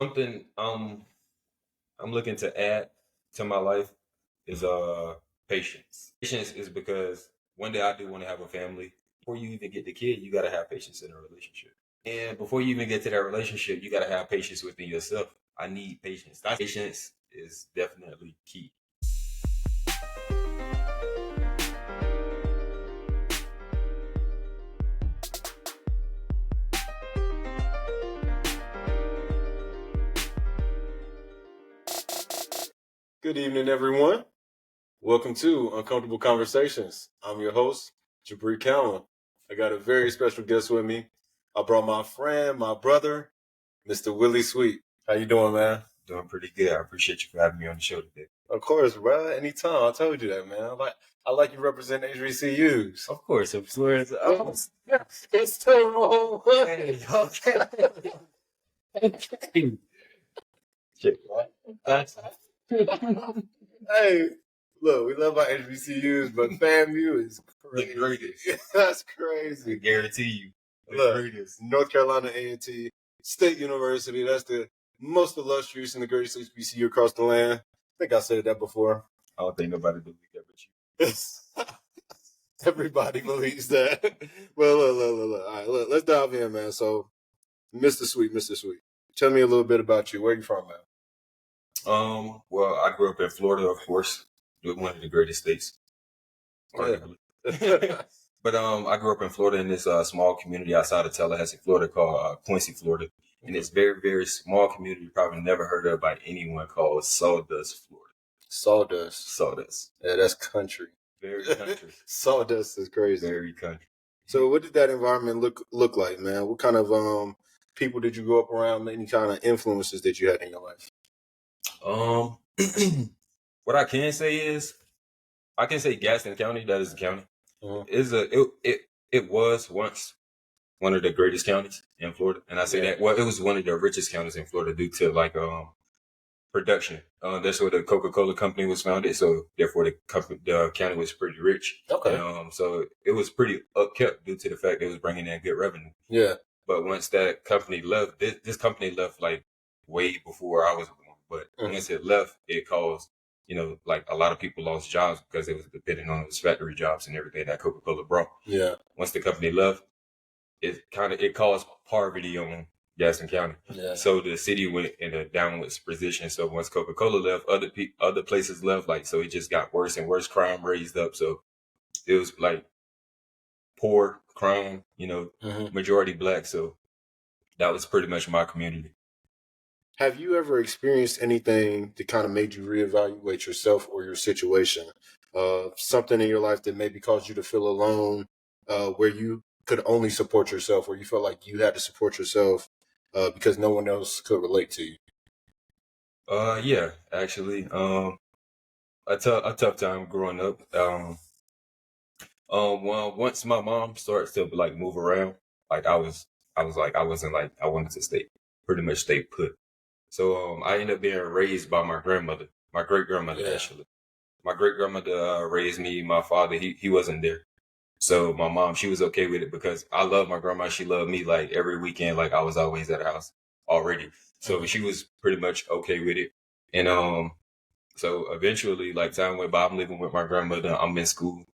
Something I'm looking to add to my life is patience. Patience is because one day I do want to have a family. Before you even get the kid, you gotta have patience in a relationship. And before you even get to that relationship, you gotta have patience within yourself. I need patience. That patience is definitely key. Good evening, everyone. Welcome to Uncomfortable Conversations. I'm your host, Jabri Cowan. I got a very special guest with me. I brought my friend, my brother, Mr. Willie Sweet. How you doing, man? Doing pretty good. I appreciate you for having me on the show today. Of course, bro. Anytime. I told you that, man. I like you represent HBCUs. Of course, of course. It's the wrong way. Okay. Shit, what? That's Hey, look, we love our HBCUs, but FAMU is the crazy. greatest. That's I crazy. guarantee you. The Look, greatest. North Carolina A&T State University. That's the most illustrious and the greatest HBCU across the land. I think I said that before. I don't think nobody believe that but you. Everybody believes that. Well, look. All right, look, let's dive in, man. So, Mr. Sweet, tell me a little bit about you. Where you from, man? Well, I grew up in Florida, of course, one of the greatest states. Yeah. But I grew up in Florida in this small community outside of Tallahassee, Florida, called Quincy, Florida. And it's very, very small community, probably never heard of by anyone, called Sawdust, Florida. Sawdust. Yeah, that's country. Very country. Sawdust is crazy. Very country. So what did that environment look like, man? What kind of people did you grow up around? Any kind of influences that you had in your life? What I can say is, I can say Gaston County. That is the county. Mhm. It was once one of the greatest counties in Florida, and I say that it was one of the richest counties in Florida due to production. That's where the Coca-Cola company was founded, so therefore the county was pretty rich. Okay. And, so it was pretty upkept due to the fact that it was bringing in good revenue. Yeah. But once that company left, this company left like way before I was born. But once it left, it caused, like a lot of people lost jobs because it was depending on those factory jobs and everything that Coca-Cola brought. Yeah. Once the company left, it caused poverty on Gaston County. Yeah. So the city went in a downwards position. So once Coca-Cola left, other places left, so it just got worse and worse. Crime raised up. So it was like poor crime, majority black. So that was pretty much my community. Have you ever experienced anything that kind of made you reevaluate yourself or your situation? Something in your life that maybe caused you to feel alone, where you could only support yourself, where you felt like you had to support yourself because no one else could relate to you? Yeah, actually, a tough time growing up. Well, once my mom started to like move around, like I wasn't like I wanted to pretty much stay put. So I ended up being raised by my grandmother, my great grandmother actually. My great grandmother raised me. My father, he wasn't there. So my mom, she was okay with it because I love my grandma. She loved me like every weekend, like I was always at the house already. So she was pretty much okay with it. And so eventually, like time went by, I'm living with my grandmother. I'm in school.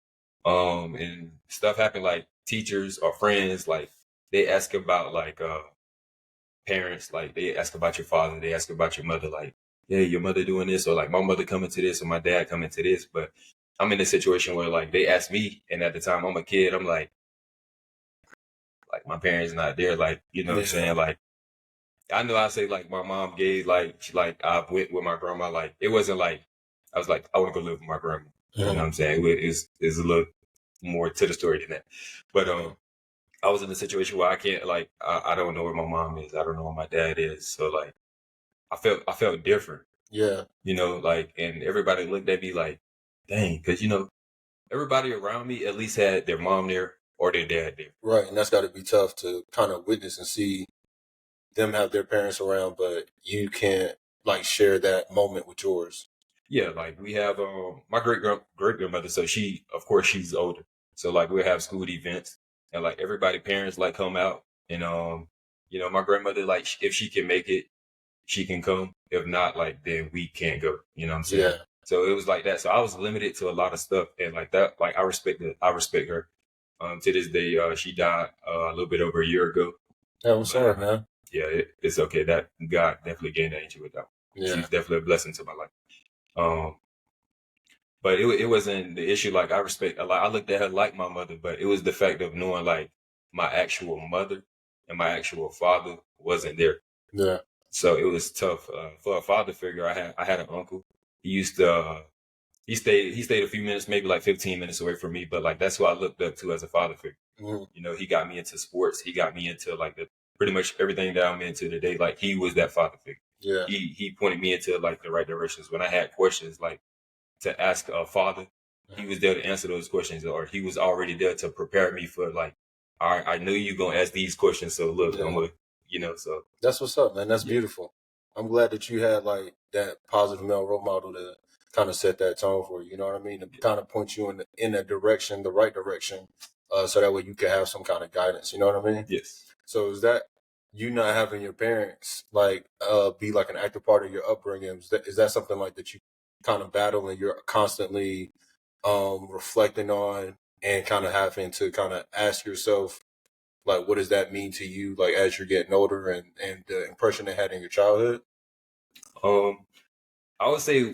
And stuff happened like teachers or friends, like they ask about like parents, like they ask about your father, they ask about your mother, like, yeah, your mother doing this, or like my mother coming to this, or my dad coming to this. But I'm in a situation where like they ask me, and at the time I'm a kid, I'm like my parents not there, like, what I'm saying? Like I know I say like my mom gave like I went with my grandma, like it wasn't like I was like I want to go live with my grandma. You know what I'm saying? It's a little more to the story than that. But I was in a situation where I can't like I don't know where my mom is. I don't know where my dad is. So like I felt different. Yeah. Like and everybody looked at me like, dang, because everybody around me at least had their mom there or their dad there. Right, and that's got to be tough to kind of witness and see them have their parents around, but you can't like share that moment with yours. Yeah, like we have my great grandmother. So of course, she's older. So like we have school events and like everybody parents like come out and my grandmother like if she can make it, she can come. If not, like, then we can't go. You know what I'm saying? Yeah. So it was like that. So I was limited to a lot of stuff, and like that, like I respect it. I respect her. To this day, she died a little bit over a year ago. I'm sorry, man. Yeah, it's okay. That God definitely gained an angel with that. Yeah. She's definitely a blessing to my life. But it wasn't the issue. Like I respect, like I looked at her like my mother, but it was the fact of knowing like my actual mother and my actual father wasn't there. Yeah. So it was tough for a father figure. I had an uncle. He used to he stayed a few minutes, maybe like 15 minutes away from me, but like that's who I looked up to as a father figure. Mm-hmm. You know, he got me into sports. He got me into like pretty much everything that I'm into today. Like he was that father figure. Yeah. He pointed me into like the right directions when I had questions like to ask a father. He was there to answer those questions, or he was already there to prepare me for like, all right, I knew you gonna ask these questions, so look, I'm gonna, you know, so that's what's up, man. That's beautiful. I'm glad that you had like that positive male role model to kind of set that tone for you. You know what I mean? To kind of point you in a direction, the right direction, so that way you can have some kind of guidance. You know what I mean? Yes. So is that you not having your parents like be like an active part of your upbringing? Is that something like that you kind of battle and you're constantly reflecting on and kind of having to kind of ask yourself, like, what does that mean to you, like, as you're getting older and the impression it had in your childhood? I would say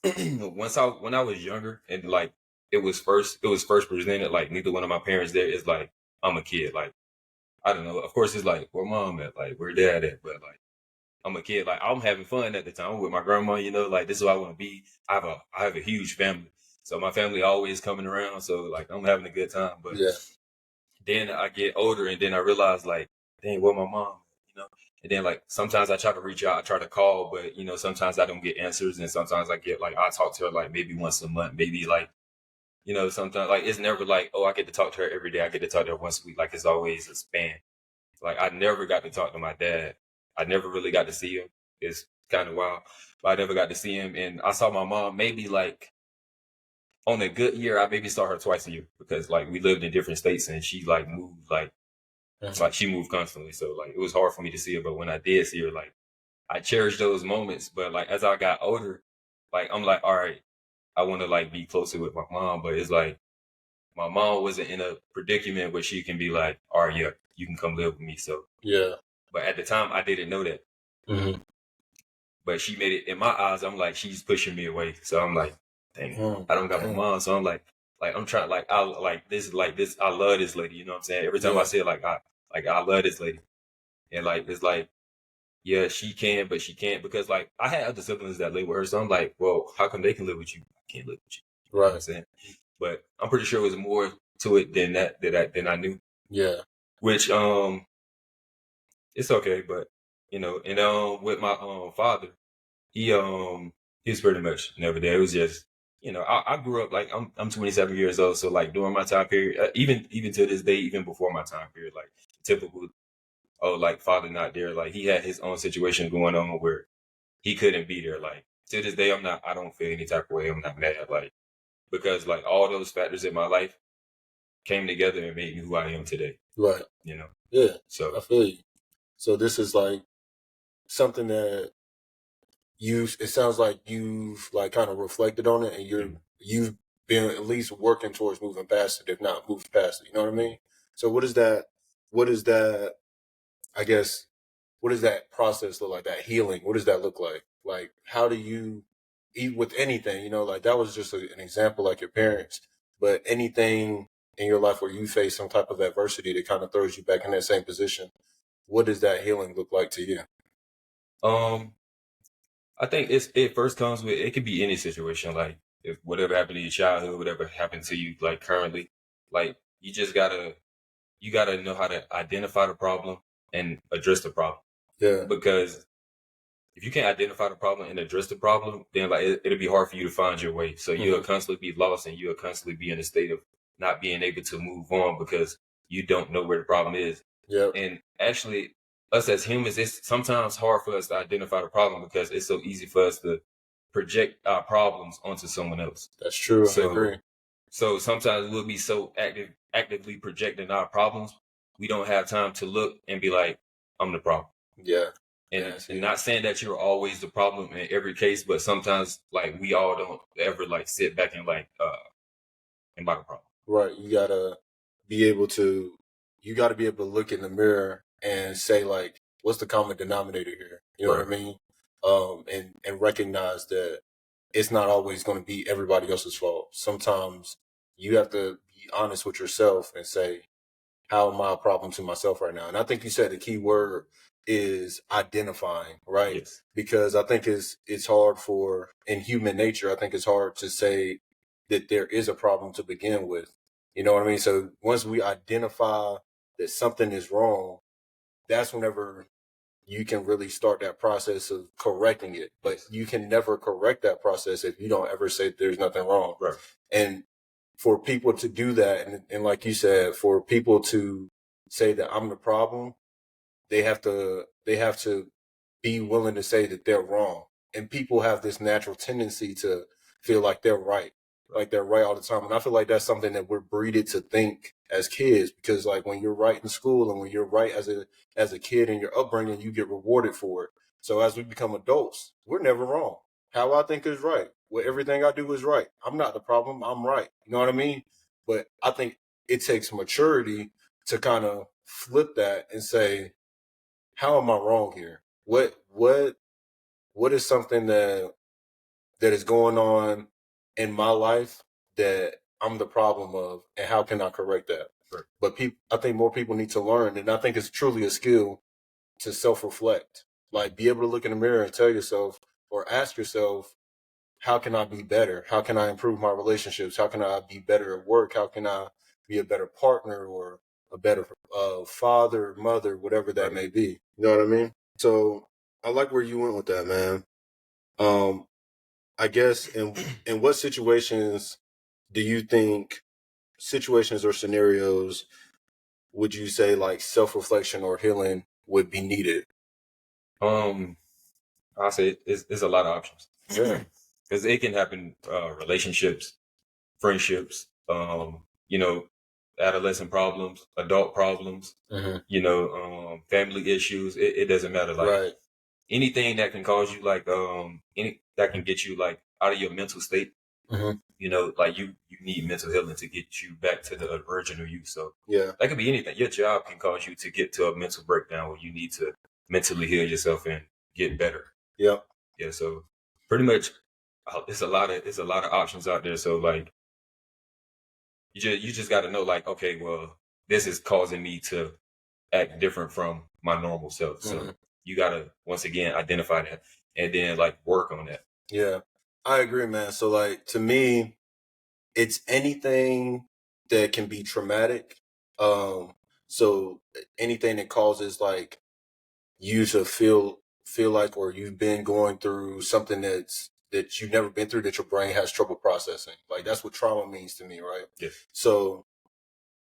when I was younger and like it was first presented, like neither one of my parents there is like I'm a kid. Like I don't know. Of course, it's like where mom at, like where dad at, but like I'm a kid. Like I'm having fun at the time. I'm with my grandma. You know, like this is what I want to be. I have a huge family, so my family always coming around. So like I'm having a good time. But Yeah. then I get older, and then I realize like, dang, where my mom? You know. And then like sometimes I try to reach out, I try to call, but you know sometimes I don't get answers, and sometimes I get like I talk to her like maybe once a month, maybe like you know sometimes like it's never like oh I get to talk to her every day. I get to talk to her once a week. Like it's always a span. Like I never got to talk to my dad. I never really got to see him. It's kind of wild, but I never got to see him. And I saw my mom maybe like on a good year. I maybe saw her twice a year because like we lived in different states and she like moved like she moved constantly. So like it was hard for me to see her. But when I did see her, like I cherished those moments. But like as I got older, like I'm like all right, I want to like be closer with my mom. But it's like my mom wasn't in a predicament where she can be like, all right, yeah, you can come live with me. So Yeah. but at the time, I didn't know that. Mm-hmm. But she made it in my eyes. I'm like, she's pushing me away. So I'm like, dang, I don't got my mom. So I'm like I'm trying, I like this. I love this lady. You know what I'm saying? Every time I say it, I love this lady, and like it's like, yeah, she can, but she can't because like I had other siblings that live with her. So I'm like, well, how come they can live with you? I can't live with you. You know what I'm saying? But I'm pretty sure it was more to it than than I knew. Yeah. Which it's okay, but you know, and with my father, he was pretty much never there. It was just you know, I grew up like I'm 27 years old, so like during my time period, even to this day, even before my time period, like typical like father not there, like he had his own situation going on where he couldn't be there. Like to this day, I don't feel any type of way. I'm not mad, like because like all those factors in my life came together and made me who I am today. Right. You know. Yeah. So I feel you. So this is like something that it sounds like you've like kind of reflected on it and you've been at least working towards moving past it, if not moved past it. You know what I mean? So what is that, I guess, what does that process look like? That healing, what does that look like? Like, how do you eat with anything, you know, like that was just an example, like your parents, but anything in your life where you face some type of adversity that kind of throws you back in that same position, what does that healing look like to you? I think it first comes with it could be any situation. Like if whatever happened in your childhood, whatever happened to you like currently, like you gotta know how to identify the problem and address the problem. Yeah. Because if you can't identify the problem and address the problem, then like it'll be hard for you to find your way. So you'll constantly be lost and you'll constantly be in a state of not being able to move on because you don't know where the problem is. Yeah. And actually, us as humans, it's sometimes hard for us to identify the problem because it's so easy for us to project our problems onto someone else. That's true. I agree. So sometimes we'll be so actively projecting our problems, we don't have time to look and be like, I'm the problem. Yeah. And not saying that you're always the problem in every case, but sometimes like we all don't ever like sit back and like am I the problem? Right. You gotta be able to look in the mirror and say like, what's the common denominator here? You know what I mean? And recognize that it's not always going to be everybody else's fault. Sometimes you have to be honest with yourself and say, how am I a problem to myself right now? And I think you said the key word is identifying, right? Yes. Because I think it's hard in human nature, I think it's hard to say that there is a problem to begin with. You know what I mean? So once we identify that something is wrong, that's whenever you can really start that process of correcting it. But you can never correct that process if you don't ever say there's nothing wrong. Right. And for people to do that, and like you said, for people to say that I'm the problem, they have to be willing to say that they're wrong. And people have this natural tendency to feel like they're right. Like they're right all the time. And I feel like that's something that we're breeded to think as kids, because like when you're right in school and when you're right as a kid in your upbringing, you get rewarded for it. So as we become adults, we're never wrong. How I think is right. Well, everything I do is right. I'm not the problem. I'm right. You know what I mean? But I think it takes maturity to kind of flip that and say, how am I wrong here? What is something that is going on in my life that I'm the problem of, and how can I correct that? Right. But I think more people need to learn, and I think it's truly a skill to self-reflect. Like, be able to look in the mirror and tell yourself, or ask yourself, how can I be better? How can I improve my relationships? How can I be better at work? How can I be a better partner or a better father, mother, whatever that may be? You know what I mean? So I like where you went with that, man. I guess in what situations do you think situations or scenarios would you say like self-reflection or healing would be needed? I'll say it's a lot of options. Yeah. Because it can happen, relationships, friendships, adolescent problems, adult problems, family issues. It doesn't matter. Like anything that can cause you like any that can get you like out of your mental state. Like you need mental healing to get you back to the original you. So that could be anything. Your job can cause you to get to a mental breakdown where you need to mentally heal yourself and get better. Yeah. So pretty much, it's a lot of options out there. So like, you just got to know like, okay, well, this is causing me to act different from my normal self. So you got to once again identify that and then like work on that. Yeah, I agree, man. So like to me, it's anything that can be traumatic. So anything that causes like you to feel like, or you've been going through something that you've never been through, that your brain has trouble processing. Like that's what trauma means to me, right? Yeah. So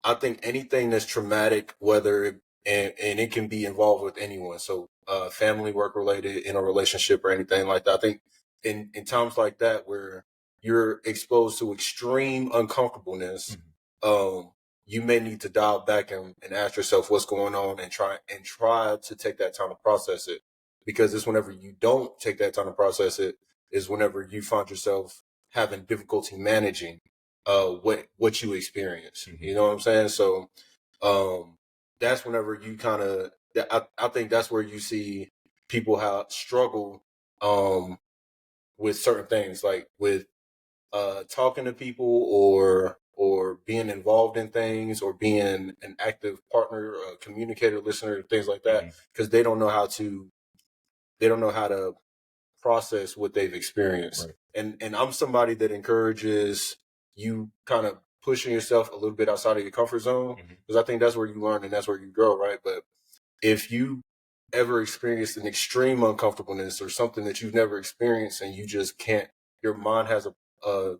I think anything that's traumatic, and it can be involved with anyone. So family, work related, in a relationship or anything like that. I think in times like that where you're exposed to extreme uncomfortableness, you may need to dial back and ask yourself what's going on, and try to take that time to process it. Because it's whenever you don't take that time to process it is whenever you find yourself having difficulty managing what you experience. You know what I'm saying? So that's whenever you kind of, I think that's where you see people struggle with certain things, like with talking to people, or being involved in things, or being an active partner, a communicator, listener, things like that, because they don't know how to process what they've experienced. And I'm somebody that encourages you kind of pushing yourself a little bit outside of your comfort zone, because I think that's where you learn and that's where you grow, right? But if you ever experienced an extreme uncomfortableness or something that you've never experienced, and you just can't, your mind has a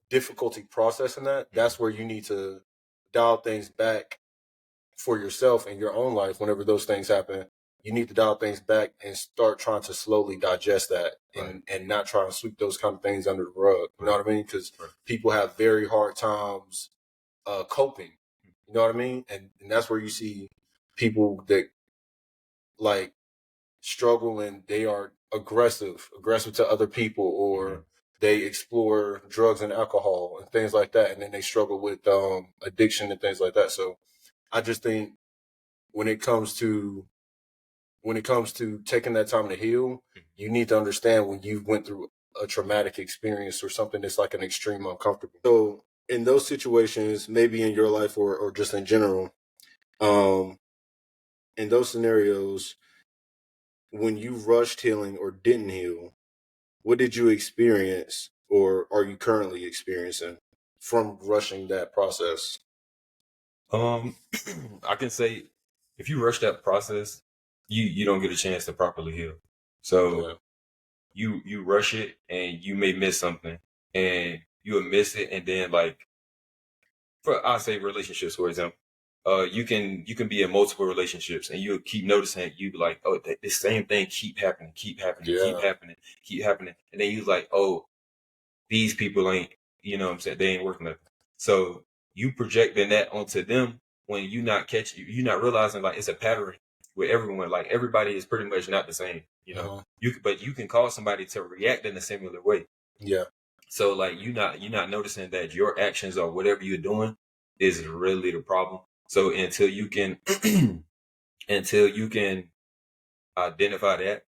difficulty processing that, that's where you need to dial things back for yourself in your own life. Whenever those things happen, you need to dial things back and start trying to slowly digest that, and not try to sweep those kind of things under the rug. You know what I mean? Because people have very hard times coping. You know what I mean? And that's where you see people that like struggle and they are aggressive to other people, or they explore drugs and alcohol and things like that, and then they struggle with addiction and things like that. So I just think when it comes to taking that time to heal, you need to understand when you went through a traumatic experience or something that's like an extreme uncomfortable. So in those situations, maybe in your life or just in general, in those scenarios, when you rushed healing or didn't heal, what did you experience or are you currently experiencing from rushing that process? I can say if you rush that process, you don't get a chance to properly heal. So you rush it and you may miss something, and you'll miss it, and then like for I say relationships, for example, you can be in multiple relationships and you'll keep noticing, you be like, oh, the same thing keep happening, keep happening, and then you like, oh, these people ain't, you know what I'm saying, they ain't working nothing. So you projecting that onto them when you're not realizing like it's a pattern with everyone. Like everybody is pretty much not the same, you know. But you can cause somebody to react in a similar way. Yeah. So like you're not noticing that your actions or whatever you're doing is really the problem. So until you can identify that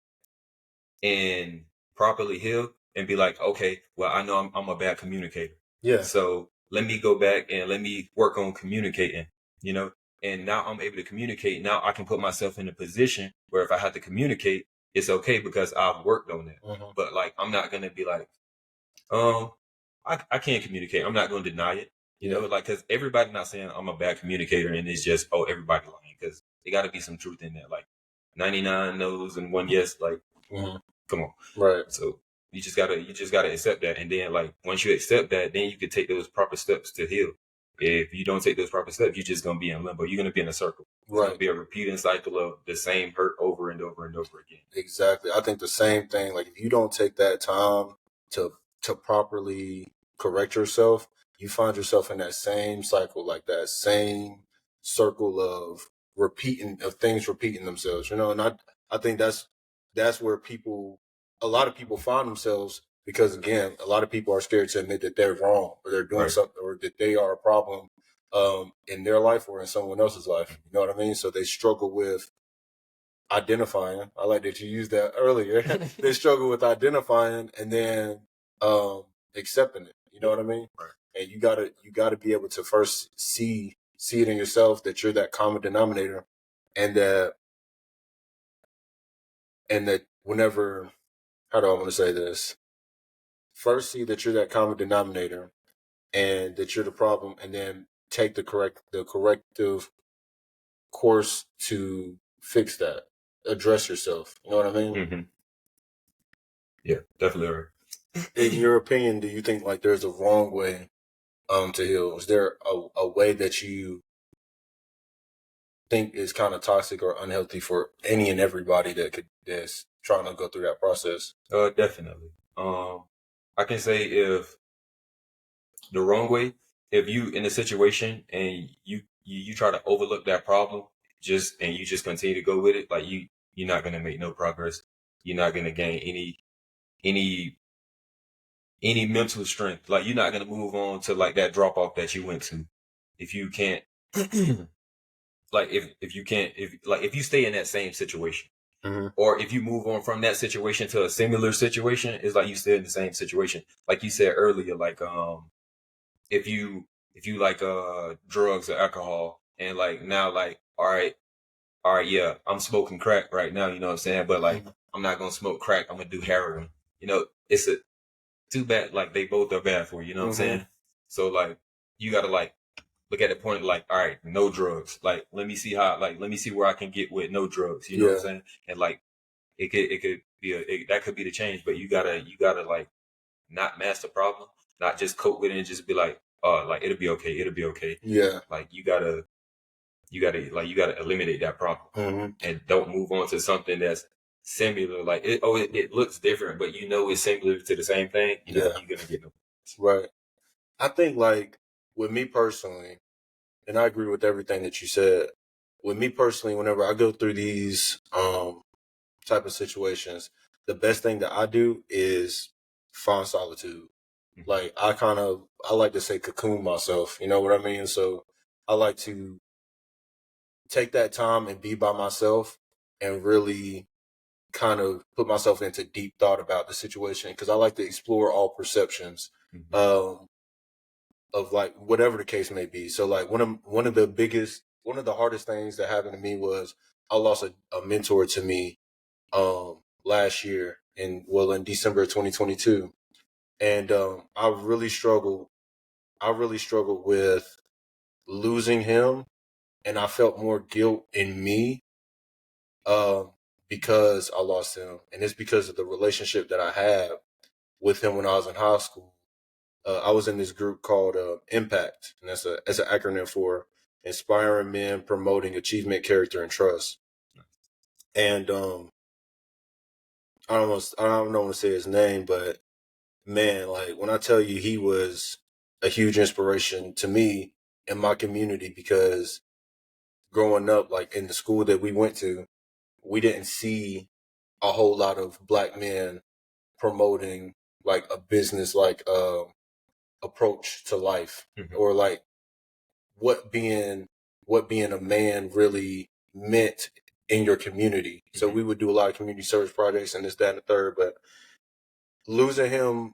and properly heal and be like, okay, well, I know I'm a bad communicator. Yeah. So let me go back and let me work on communicating, you know, and now I'm able to communicate. Now I can put myself in a position where if I have to communicate, it's okay because I've worked on that. But like, I'm not going to be like, I can't communicate. I'm not going to deny it, you know, like, cause everybody not saying I'm a bad communicator and it's just, oh, everybody lying. Cause there gotta be some truth in that. Like 99 no's and 1 yes, like, come on. Right. So you just gotta accept that. And then like, once you accept that, then you can take those proper steps to heal. If you don't take those proper steps, you're just going to be in limbo. You're going to be in a circle. It's going to be a repeating cycle of the same hurt over and over and over again. Exactly. I think the same thing. Like if you don't take that time to properly correct yourself, you find yourself in that same cycle, like that same circle of things repeating themselves. You know, and I think that's where a lot of people find themselves, because again, a lot of people are scared to admit that they're wrong or they're doing something or that they are a problem in their life or in someone else's life. You know what I mean? So they struggle with identifying. I like that you used that earlier. They struggle with identifying and then accepting it. You know what I mean? Right. And you gotta be able to first see it in yourself that you're that common denominator, and that whenever, how do I want to say this? First, see that you're that common denominator and that you're the problem, and then take the corrective course to fix that. Address yourself. You know what I mean? Mm-hmm. Yeah, definitely right. In your opinion, do you think like there's a wrong way to heal? Is there a way that you think is kind of toxic or unhealthy for any and everybody that's trying to go through that process? Definitely. I can say if the wrong way, if you in a situation and you try to overlook that problem, you just continue to go with it, like you're not gonna make no progress. You're not gonna gain any mental strength. Like you're not gonna move on to like that drop off that you went to. If you can't like if you can't if you stay in that same situation. Or if you move on from that situation to a similar situation, it's like you stay in the same situation. Like you said earlier, like if you like drugs or alcohol, and like now like all right, yeah, I'm smoking crack right now, you know what I'm saying? But like I'm not gonna smoke crack, I'm gonna do heroin. You know, it's too bad, like they both are bad for you, you know what I'm saying? So like you gotta like look at the point like, all right, no drugs. Like let me see where I can get with no drugs, you know what I'm saying? And like it could be that could be the change, but you gotta like not mask the problem, not just cope with it and just be like, oh, like it'll be okay. Yeah. Like you gotta eliminate that problem and don't move on to something that's similar. Like it looks different, but you know it's similar to the same thing. You know you're gonna get no. Right. I think like with me personally, and I agree with everything that you said. With me personally, whenever I go through these type of situations, the best thing that I do is find solitude. Like I like to say cocoon myself, you know what I mean? So I like to take that time and be by myself and really kind of put myself into deep thought about the situation because I like to explore all perceptions of like whatever the case may be. So like one of the hardest things that happened to me was I lost a mentor to me last year in December of 2022. And I really struggled with losing him, and I felt more guilt in me um because I lost him. And it's because of the relationship that I had with him when I was in high school. I was in this group called Impact, and that's an acronym for Inspiring Men Promoting Achievement, Character, and Trust. And I don't know want to say his name, but man, like when I tell you he was a huge inspiration to me in my community because growing up, like in the school that we went to, we didn't see a whole lot of black men promoting like a business like approach to life or like what being a man really meant in your community. So we would do a lot of community service projects and this, that, and the third. But losing him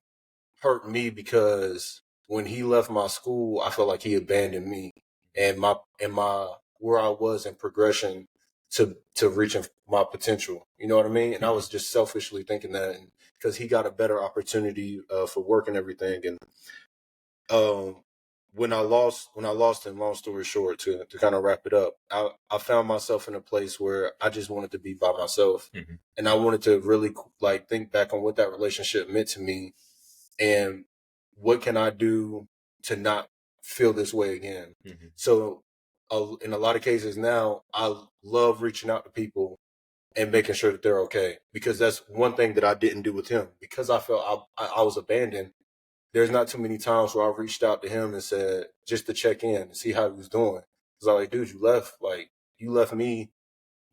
hurt me because when he left my school, I felt like he abandoned me and my where I was in progression to reaching my potential. You know what I mean? And I was just selfishly thinking that because he got a better opportunity for work and everything. And um, when I lost him, long story short, to kind of wrap it up, I found myself in a place where I just wanted to be by myself, and I wanted to really like think back on what that relationship meant to me and what can I do to not feel this way again. So in a lot of cases now, I love reaching out to people and making sure that they're okay because that's one thing that I didn't do with him because I felt I was abandoned. There's not too many times where I reached out to him and said just to check in and see how he was doing. Cause I was like, dude, you left me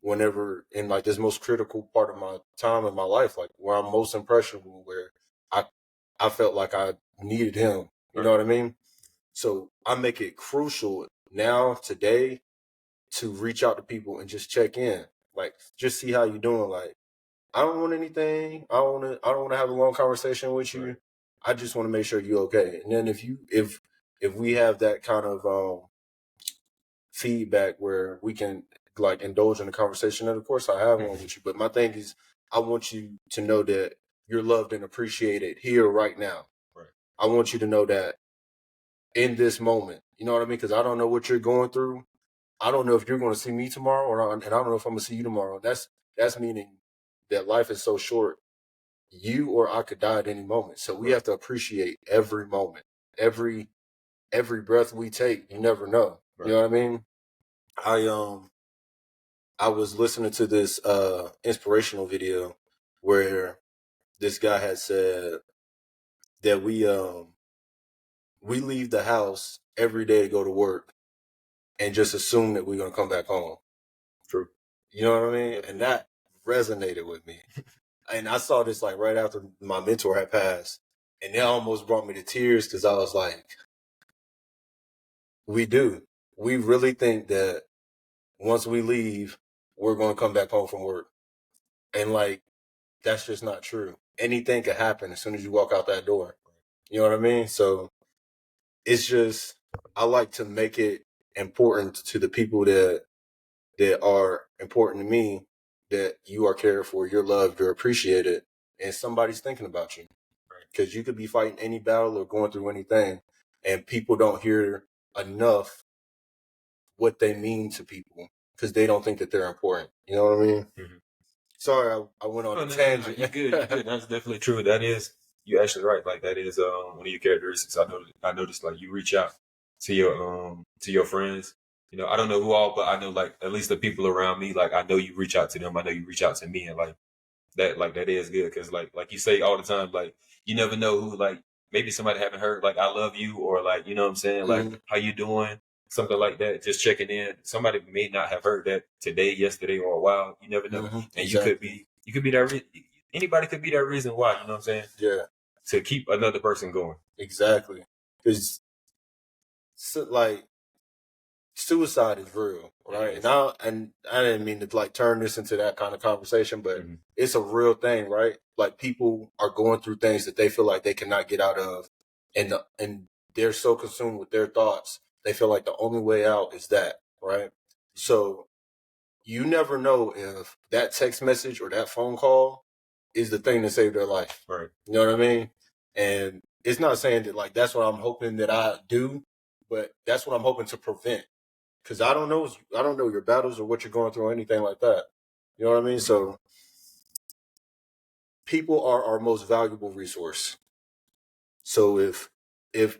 whenever in like this most critical part of my time in my life, like where I'm most impressionable, where I I felt like I needed him. You know what I mean? So I make it crucial now today to reach out to people and just check in, like just see how you're doing. Like I don't want anything. I don't want to have a long conversation with you. I just want to make sure you're okay. And then if we have that kind of feedback where we can like indulge in a conversation, and of course I have one with you. But my thing is, I want you to know that you're loved and appreciated here right now. Right. I want you to know that in this moment. You know what I mean? Because I don't know what you're going through. I don't know if you're going to see me tomorrow, and I don't know if I'm going to see you tomorrow. That's meaning that life is so short. You or I could die at any moment. So we have to appreciate every moment, every breath we take. You never know. Right. You know what I mean? I was listening to this inspirational video where this guy had said that we leave the house every day to go to work and just assume that we're gonna come back home. True. You know what I mean? And that resonated with me. And I saw this like right after my mentor had passed, and it almost brought me to tears because I was like, we do. We really think that once we leave, we're going to come back home from work. And like, that's just not true. Anything could happen as soon as you walk out that door. You know what I mean? So it's just, I like to make it important to the people that are important to me, that you are cared for, you're loved, you're appreciated, and somebody's thinking about you. Because you could be fighting any battle or going through anything, and people don't hear enough what they mean to people because they don't think that they're important. You know what I mean? Mm-hmm. Sorry, I went on a tangent. You're good. You're good. That's definitely true. That is, you're actually right. Like that is one of your characteristics. I noticed like you reach out to your friends. You know, I don't know who all, but I know like at least the people around me. Like I know you reach out to them. I know you reach out to me, and like that is good because like you say all the time, like you never know who, like maybe somebody haven't heard like I love you, or like, you know what I'm saying, like how you doing, something like that, just checking in. Somebody may not have heard that today, yesterday, or a while. You never know. And exactly. You could be that. Anybody could be that reason why. You know what I'm saying? Yeah. To keep another person going. Exactly. Because like suicide is real, right? And I didn't mean to like turn this into that kind of conversation, but it's a real thing, right? Like people are going through things that they feel like they cannot get out of, and they're so consumed with their thoughts, they feel like the only way out is that, right? So you never know if that text message or that phone call is the thing that saved their life. Right. You know what I mean? And it's not saying that like that's what I'm hoping that I do, but that's what I'm hoping to prevent. Because I don't know your battles or what you're going through or anything like that. You know what I mean? So people are our most valuable resource. So if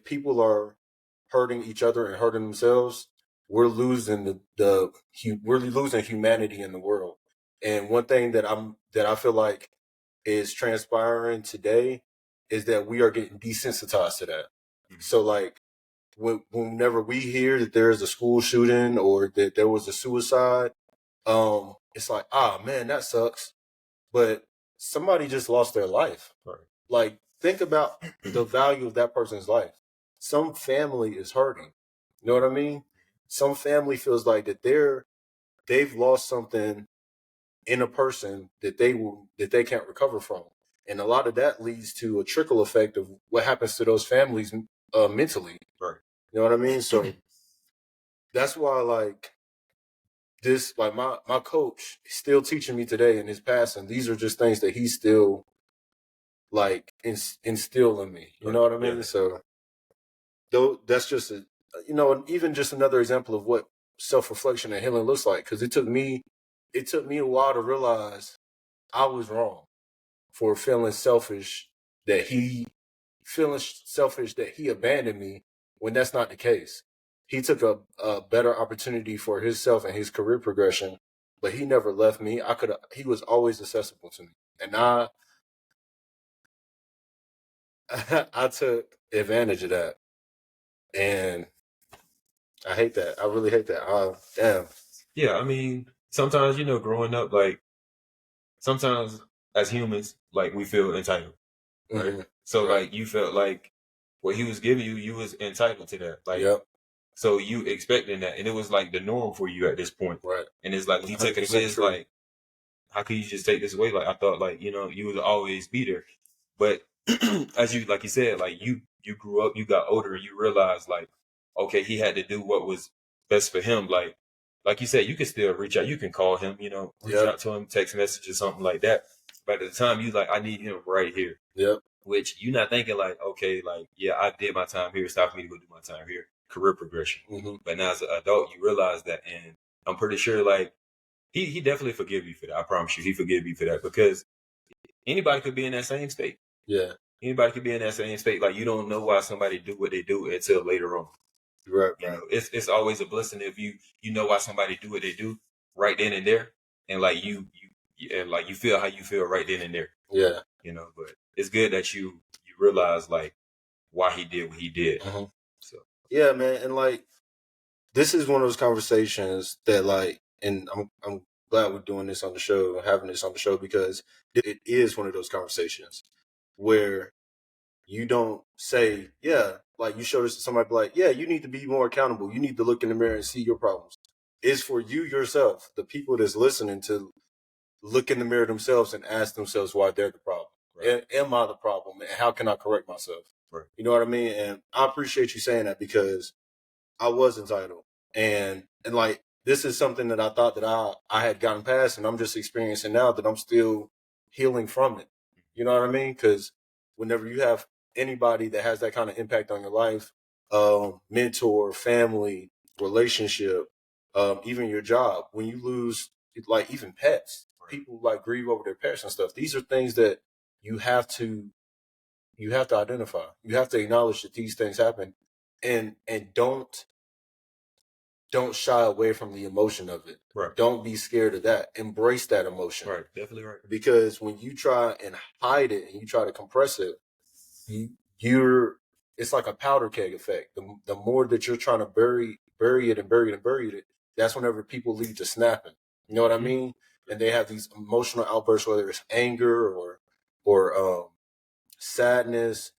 people are hurting each other and hurting themselves, we're losing we're losing humanity in the world. And one thing that I feel like is transpiring today is that we are getting desensitized to that. So like whenever we hear that there is a school shooting or that there was a suicide, it's like, man, that sucks. But somebody just lost their life. Right. Like, think about the value of that person's life. Some family is hurting. You know what I mean? Some family feels like that they've lost something in a person that they can't recover from. And a lot of that leads to a trickle effect of what happens to those families mentally. Right. You know what I mean? So that's why like this, like my coach is still teaching me today in his passing. These are just things that he's still like instill in me. You know what I mean? Yeah. So though that's just even just another example of what self-reflection and healing looks like. Because it took me a while to realize I was wrong for feeling selfish that he abandoned me when that's not the case. He took a better opportunity for himself and his career progression, but he never left me. He was always accessible to me. And I took advantage of that. And I hate that. I really hate that. Damn. Yeah, I mean, sometimes, growing up, like, sometimes as humans, like, we feel entitled, right? Mm-hmm. So, right. Like, you felt like what he was giving you was entitled to that. Like, yep. So you expecting that, and it was like the norm for you at this point. Right. And it's like, when he took it away, it's like, how can you just take this away? Like, I thought, like, you would always be there. But as you, like you said, like, you grew up, you got older, and you realized, like, okay, he had to do what was best for him. Like you said, you can still reach out. You can call him, reach out to him, text message or something like that. But at the time, you like, I need him right here. Yep. Which you're not thinking like, okay, like, yeah, I did my time here. It's time for me to go do my time here. Career progression. Mm-hmm. But now as an adult, you realize that. And I'm pretty sure, like, he definitely forgive you for that. I promise you, he forgive you for that, because anybody could be in that same state. Yeah. Anybody could be in that same state. Like, you don't know why somebody do what they do until later on. Right. You know, it's always a blessing if you know why somebody do what they do right then and there, and like you feel how you feel right then and there. Yeah. But it's good that you realize like why he did what he did. Mm-hmm. So yeah, man, and like this is one of those conversations that like, and I'm glad we're doing this on the show, having this on the show, because it is one of those conversations where you don't say, yeah, like you show this to somebody like, yeah, you need to be more accountable. You need to look in the mirror and see your problems. It's for you yourself, the people that's listening, to look in the mirror themselves and ask themselves why they're the problem. Right. Am I the problem? And how can I correct myself? Right. You know what I mean? And I appreciate you saying that, because I was entitled. And like, this is something that I thought that I had gotten past, and I'm just experiencing now that I'm still healing from it. You know what I mean? Because whenever you have anybody that has that kind of impact on your life, mentor, family, relationship, even your job, when you lose, like even pets, people like grieve over their pets and stuff. These are things that you have to identify. You have to acknowledge that these things happen, and don't shy away from the emotion of it. Right. Don't be scared of that. Embrace that emotion. Right. Definitely right. Because when you try and hide it and you try to compress it, it's like a powder keg effect. The more that you're trying to bury it, that's whenever people lead to snapping. You know what I mean? and they have these emotional outbursts, whether it's anger or sadness,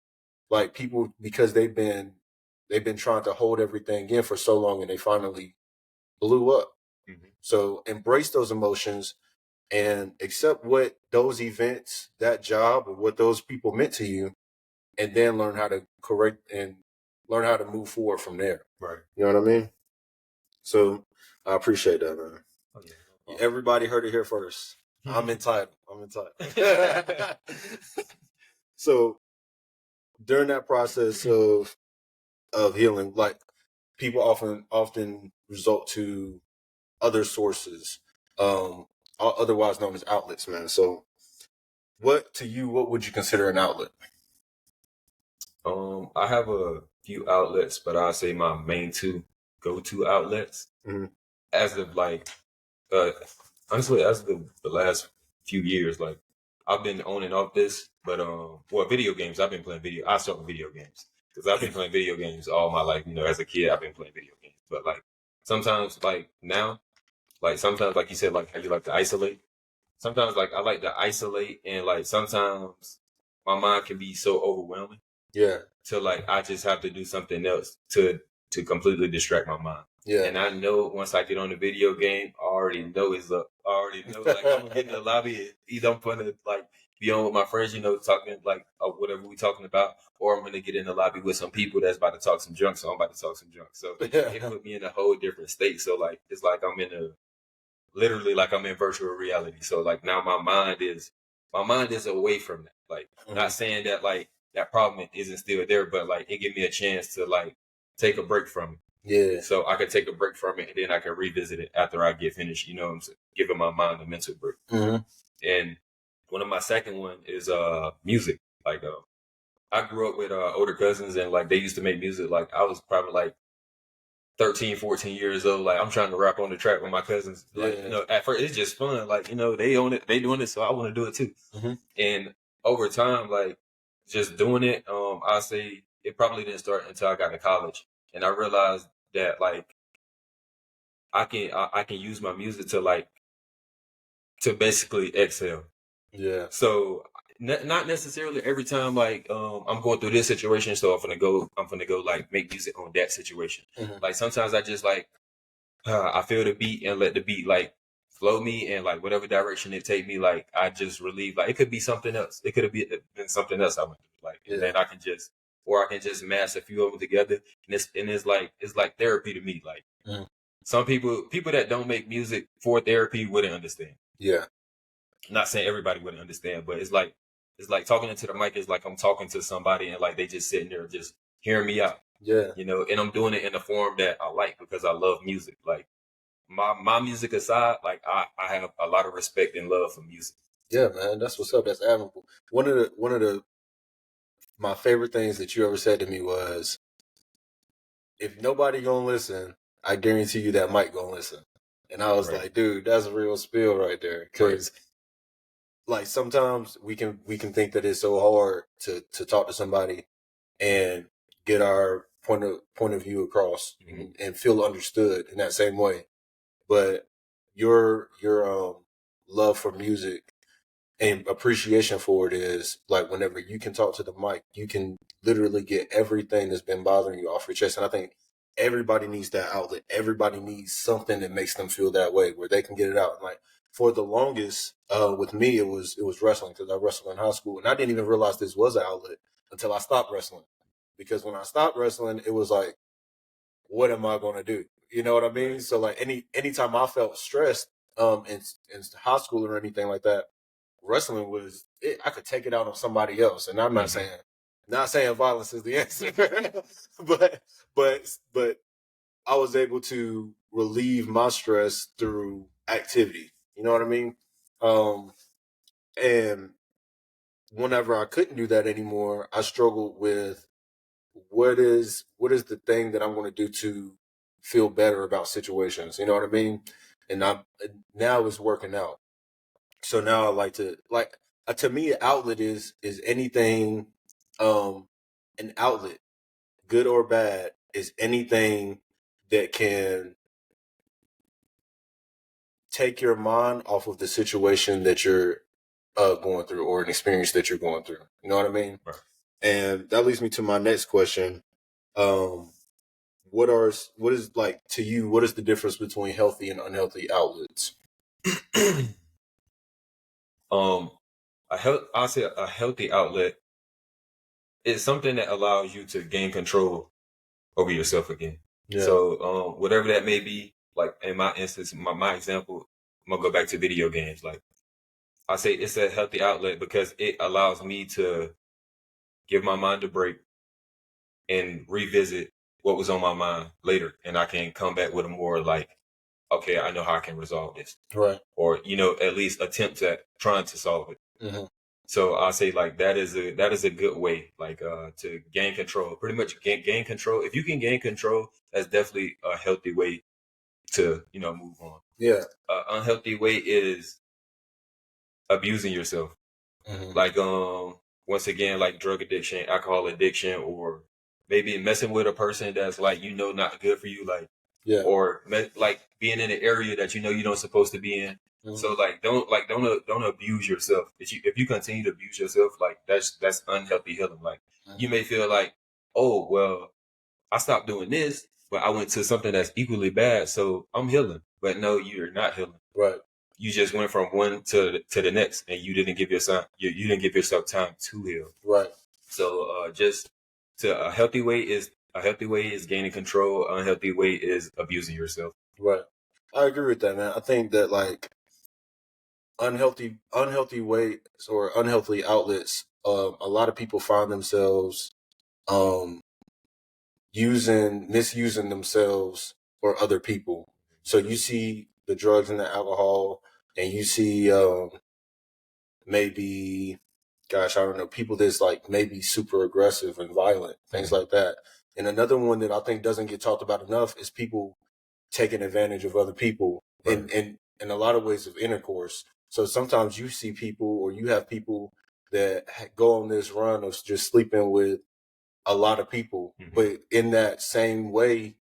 like people, because they've been trying to hold everything in for so long and they finally blew up. Mm-hmm. So embrace those emotions and accept what those events, that job, or what those people meant to you, and then learn how to correct and learn how to move forward from there. Right. You know what I mean? So I appreciate that, man. Oh, yeah, no Everybody heard it here first. I'm entitled. So during that process of healing, like people often resort to other sources, otherwise known as outlets, man. So what would you consider an outlet? I have a few outlets, but I say my main two go-to outlets Mm-hmm. as of like, uh, honestly, as of the last few years, like I've been on and off this, but well, video games. I've been playing video. I started with video games because I've been playing video games all my life. You know, as a kid, I've been playing video games, but like sometimes, like now, like sometimes, like you said, like how you like to isolate. Sometimes, like I like to isolate, and like sometimes my mind can be so overwhelming. Yeah. So like I just have to do something else to completely distract my mind. Yeah. And I know once I get on the video game, I already know it's up. I already know like I'm gonna get in the lobby. Either I'm gonna like be on with my friends, you know, talking like whatever we talking about, or I'm gonna get in the lobby with some people that's about to talk some junk. So I'm about to talk some junk. So it put me in a whole different state. So like it's like I'm in a literally like I'm in virtual reality. So like now my mind is away from that. Like not saying that like that problem isn't still there, but like it give me a chance to like take a break from it. Yeah. So I could take a break from it and then I can revisit it after I get finished, you know what I'm saying? Giving my mind a mental break. Mm-hmm. And one of my second one is music. Like I grew up with older cousins and like they used to make music like I was probably like 13, 14 years old. Like I'm trying to rap on the track with my cousins. Like, you know, at first it's just fun. Like, you know, they own it, they doing it, so I want to do it too. Mm-hmm. And over time, like just doing it, I say it probably didn't start until I got to college. And I realized that like I can use my music to basically exhale. Yeah. So not necessarily every time like I'm going through this situation, so I'm gonna go like make music on that situation. Mm-hmm. Like sometimes I just like I feel the beat and let the beat like flow me and like whatever direction it take me, like I just relieve. Like it could be something else. It could have been something else I went through. Like and then I can just mash a few of them together, and it's like therapy to me. Like some people that don't make music for therapy wouldn't understand. Yeah. Not saying everybody wouldn't understand, but it's like talking into the mic is like I'm talking to somebody and like they just sitting there just hearing me out. Yeah. You know, and I'm doing it in a form that I like because I love music. Like my music aside, like I have a lot of respect and love for music. Yeah, man, that's what's up. That's admirable. One of the my favorite things that you ever said to me was, if nobody gonna listen, I guarantee you that mic gonna listen. And I was like, dude, that's a real spill right there. Because like sometimes we can think that it's so hard to talk to somebody and get our point of view across and feel understood in that same way. But your love for music and appreciation for it is like whenever you can talk to the mic, you can literally get everything that's been bothering you off your chest. And I think everybody needs that outlet. Everybody needs something that makes them feel that way where they can get it out. And like for the longest, with me, it was wrestling because I wrestled in high school, and I didn't even realize this was an outlet until I stopped wrestling. Because when I stopped wrestling, it was like, what am I going to do? You know what I mean? So like anytime I felt stressed, in high school or anything like that, wrestling was it. I could take it out on somebody else, and I'm not saying violence is the answer, but I was able to relieve my stress through activity. You know what I mean? And whenever I couldn't do that anymore, I struggled with what is the thing that I'm going to do to feel better about situations. You know what I mean? And now it's working out. So now I like to me, an outlet is anything, an outlet, good or bad, is anything that can take your mind off of the situation that you're going through or an experience that you're going through. You know what I mean? Right. And that leads me to my next question. What is like to you? What is the difference between healthy and unhealthy outlets? I'll say a healthy outlet is something that allows you to gain control over yourself again. Yeah. So whatever that may be, like in my instance, my example, I'm gonna go back to video games. Like I say, it's a healthy outlet because it allows me to give my mind a break and revisit what was on my mind later, and I can come back with a more like, okay, I know how I can resolve this, Right. or at least attempt at trying to solve it. Mm-hmm. So I say like that is a good way, like to gain control. Pretty much gain control. If you can gain control, that's definitely a healthy way to move on. Yeah. Unhealthy way is abusing yourself. Mm-hmm. Like once again, like drug addiction, alcohol addiction, or maybe messing with a person that's like not good for you, like Yeah. or like being in an area that you don't supposed to be in. Mm-hmm. So don't abuse yourself. If you continue to abuse yourself, like that's unhealthy healing. Like you may feel like, oh well, I stopped doing this, but I went to something that's equally bad, so I'm healing. But no, you're not healing. Right. You just went from one to the next, and you didn't give yourself time to heal. Right. So just to a healthy way is gaining control. Unhealthy way is abusing yourself. Right. I agree with that, man. I think that like unhealthy ways or unhealthy outlets, a lot of people find themselves misusing themselves or other people. So you see the drugs and the alcohol, and you see maybe, gosh, I don't know, people that's like maybe super aggressive and violent, things like that. And another one that I think doesn't get talked about enough is people taking advantage of other people in a lot of ways of intercourse. So sometimes you see people or you have people that go on this run of just sleeping with a lot of people, but in that same way,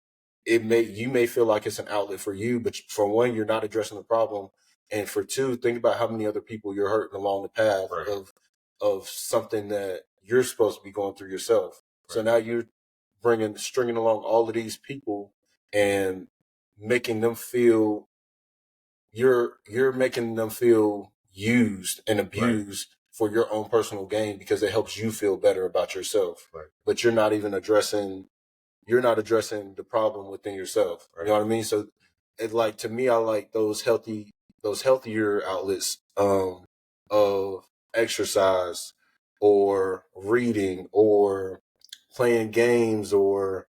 you may feel like it's an outlet for you, but for one, you're not addressing the problem, and for two, think about how many other people you're hurting along the path of something that you're supposed to be going through yourself. So now you're stringing along all of these people and making them feel you're making them feel used and abused for your own personal gain because it helps you feel better about yourself. Right. But you're not addressing the problem within yourself. Right. You know what I mean? So it like to me I like those healthier outlets of exercise or reading or playing games or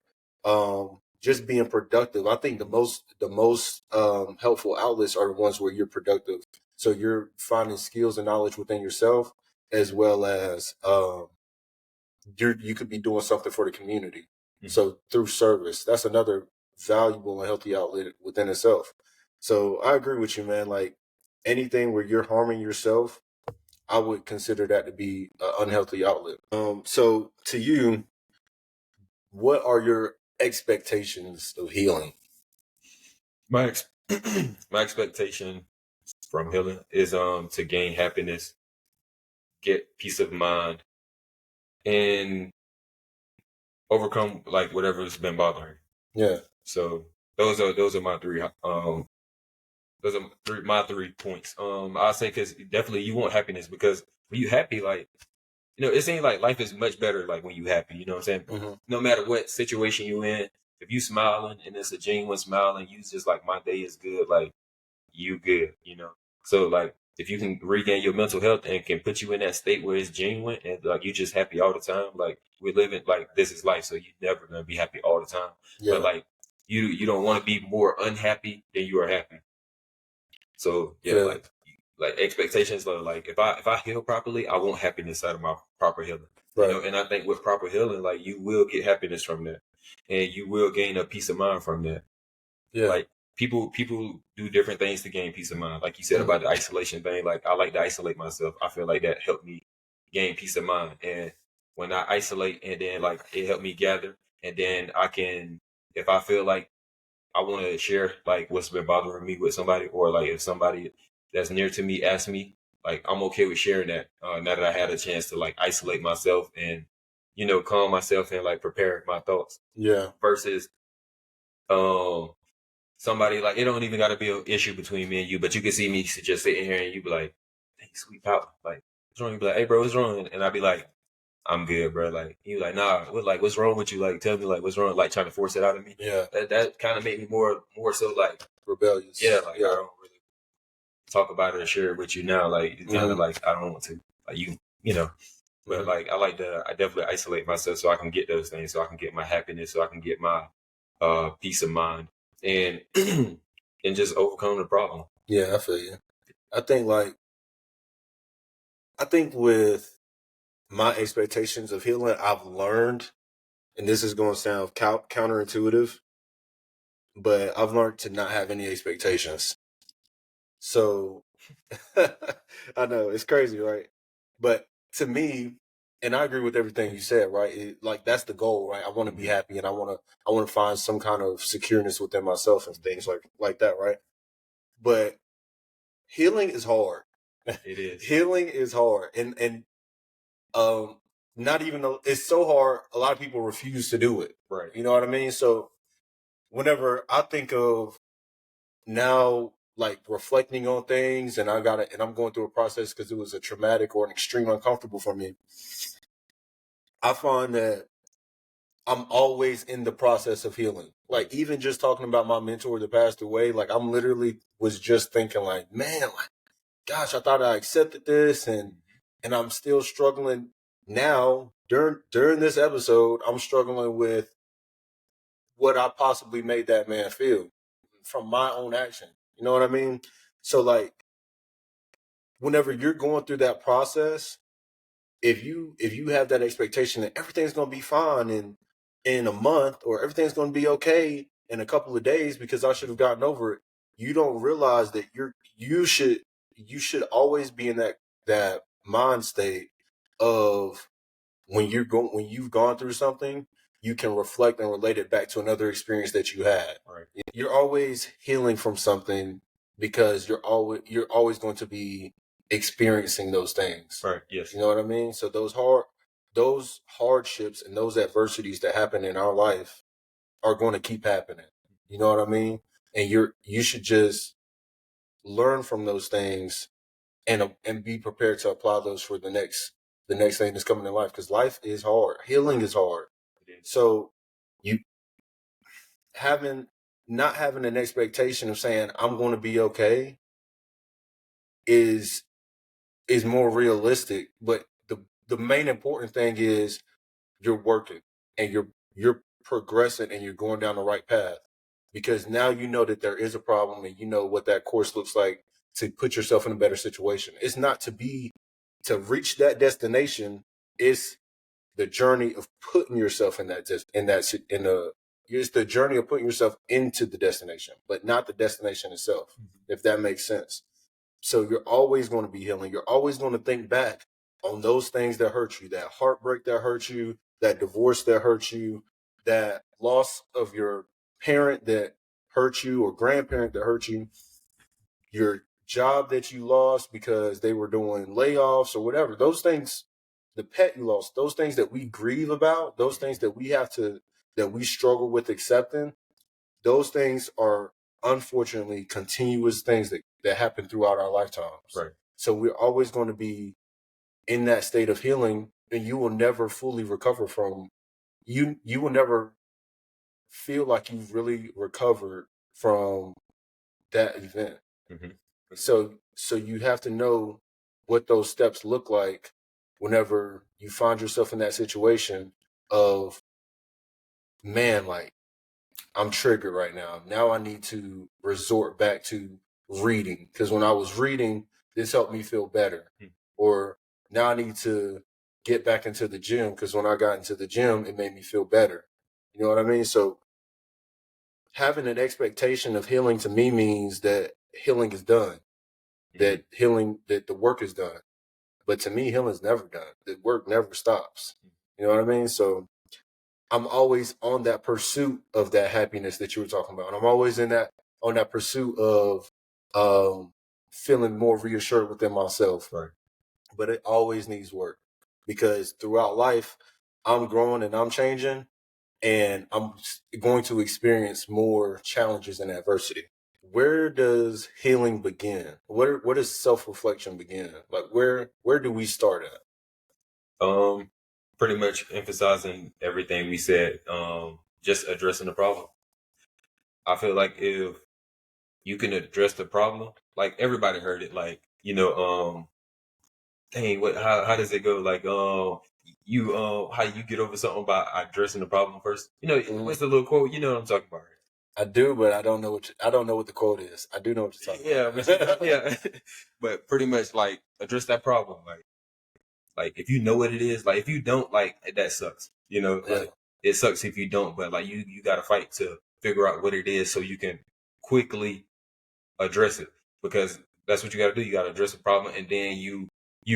just being productive. I think the most helpful outlets are the ones where you're productive. So you're finding skills and knowledge within yourself, as well as you could be doing something for the community. Mm-hmm. So through service, that's another valuable and healthy outlet within itself. So I agree with you, man. Like anything where you're harming yourself, I would consider that to be an unhealthy outlet. So to you, what are your expectations of healing? My expectation from healing is to gain happiness, get peace of mind, and overcome like whatever's been bothering. Yeah. So those are my three my 3 points. I say because definitely you want happiness because when you happy, like it seems like life is much better like when you happy. You know what I'm saying? Mm-hmm. No matter what situation you in, if you smiling and it's a genuine smile and you just like my day is good, like you good. So like if you can regain your mental health and can put you in that state where it's genuine and like you just happy all the time, like we're living like this is life, so you're never gonna be happy all the time. Yeah. But like you don't want to be more unhappy than you are happy. So yeah. Like expectations are like if I heal properly, I want happiness out of my proper healing. Right. And I think with proper healing, like you will get happiness from that, and you will gain a peace of mind from that. Yeah. Like people do different things to gain peace of mind. Like you said about the isolation thing. Like I like to isolate myself. I feel like that helped me gain peace of mind. And when I isolate, and then like it helped me gather, and then I can, if I feel like I want to share like what's been bothering me with somebody, or like if somebody that's near to me asks me, like I'm okay with sharing that. Now that I had a chance to like isolate myself and calm myself and like prepare my thoughts. Yeah. Versus um somebody like it don't even got to be an issue between me and you, but you can see me just sitting here and you be like, "Hey, sweet pop, like what's wrong?" You be like, "Hey, bro, what's wrong?" And I'd be like, "I'm good, bro." Like he was like, "Nah, what's wrong with you? Like tell me like what's wrong?" Like trying to force it out of me. Yeah. That kind of made me more so like Rebellious. yeah, like I don't really talk about it or share it with you now. Like it's kind of like I don't want to like you know. But like I definitely isolate myself so I can get those things, so I can get my happiness, so I can get my peace of mind and and just overcome the problem. Yeah, I feel you. I think with my expectations of healing, I've learned, and this is going to sound counterintuitive, but I've learned to not have any expectations. So I know it's crazy, right? But to me, and I agree with everything you said, right? Like that's the goal, right? I want to be happy, and I want to find some kind of secureness within myself and things like that, right? But healing is hard. It is. Healing is hard, and not even it's so hard. A lot of people refuse to do it. Right. You know what I mean? So whenever I think of now, like reflecting on things, and I'm going through a process because it was a traumatic or an extreme uncomfortable for me. I find that I'm always in the process of healing. Like even just talking about my mentor that passed away, like I'm literally was just thinking like, man, like, gosh, I thought I accepted this and I'm still struggling now during this episode. I'm struggling with what I possibly made that man feel from my own action. You know what I mean? So like whenever you're going through that process, if you have that expectation that everything's going to be fine in a month, or everything's going to be okay in a couple of days because I should have gotten over it, you don't realize that you should always be in that mind state of when you've gone through something, you can reflect and relate it back to another experience that you had. Right. You're always healing from something because you're always going to be experiencing those things. Right. Yes. You know what I mean? So those hardships and those adversities that happen in our life are going to keep happening. You know what I mean? And you should just learn from those things and be prepared to apply those for the next thing that's coming in life, because life is hard. Healing is hard. So you not having an expectation of saying I'm going to be okay is more realistic, but the main important thing is you're working and you're progressing and you're going down the right path, because now you know that there is a problem and you know what that course looks like to put yourself in a better situation. It's not to reach that destination. It's the journey of putting yourself it's the journey of putting yourself into the destination, but not the destination itself, if that makes sense. So you're always going to be healing. You're always going to think back on those things that hurt you, that heartbreak that hurt you, that divorce that hurt you, that loss of your parent that hurt you or grandparent that hurt you, your job that you lost because they were doing layoffs or whatever. Those things, the pet you lost, those things that we grieve about, those things that we struggle with accepting, those things are unfortunately continuous things that happen throughout our lifetimes. Right. So we're always going to be in that state of healing, and you will never fully recover from you will never feel like you've really recovered from that event. Mm-hmm. So you have to know what those steps look like whenever you find yourself in that situation of, man, like I'm triggered right now. Now I need to resort back to reading, because when I was reading, this helped me feel better. Or now I need to get back into the gym because when I got into the gym, it made me feel better. You know what I mean? So having an expectation of healing to me means that healing is done, that the work is done. But to me, healing's never done. The work never stops. You know what I mean? So I'm always on that pursuit of that happiness that you were talking about. And I'm always on that pursuit of feeling more reassured within myself. Right. But it always needs work, because throughout life, I'm growing and I'm changing, and I'm going to experience more challenges and adversity. Where does healing begin? Where does self-reflection begin? Like where do we start at? Pretty much emphasizing everything we said. Just addressing the problem. I feel like if you can address the problem, like everybody heard it, like, dang, how does it go? Like, you how you get over something by addressing the problem first. What's the little quote? You know what I'm talking about, right? I do, but I don't know what the quote is. I do know what you're talking about. But yeah, but pretty much like address that problem. Like if you know what it is, like if you don't, like that sucks. Like it sucks if you don't, but like you got to fight to figure out what it is so you can quickly address it, because that's what you got to do. You got to address the problem, and then you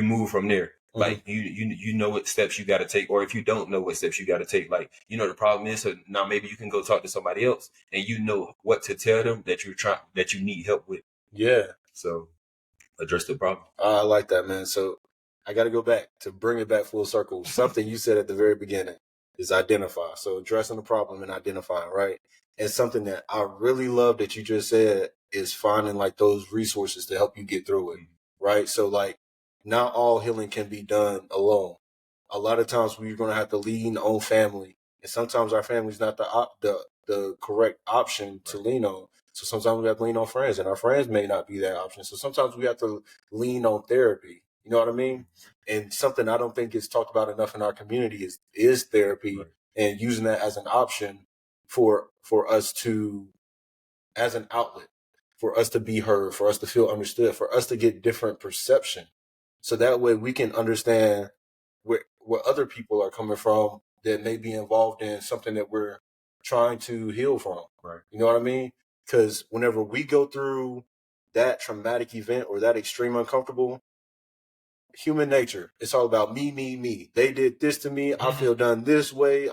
move from there. Mm-hmm. Like you know what steps you got to take, or if you don't know what steps you got to take, like the problem is, so now maybe you can go talk to somebody else, and you know what to tell them that you need help with. Yeah. So address the problem. I like that, man. So I got to go back to bring it back full circle. Something you said at the very beginning is identify. So addressing the problem and identifying, right? And something that I really love that you just said is finding like those resources to help you get through it, right? So like not all healing can be done alone. A lot of times we're going to have to lean on family, and sometimes our family's not the correct option to lean on. So sometimes we have to lean on friends, and our friends may not be that option. So sometimes we have to lean on therapy. You know what I mean? And something I don't think is talked about enough in our community is therapy, right, and using that as an option for us to, as an outlet, for us to be heard, for us to feel understood, for us to get different perception. So that way we can understand where other people are coming from that may be involved in something that we're trying to heal from. Right. You know what I mean? Because whenever we go through that traumatic event or that extreme uncomfortable, human nature, it's all about me, me, me. They did this to me. I feel done this way.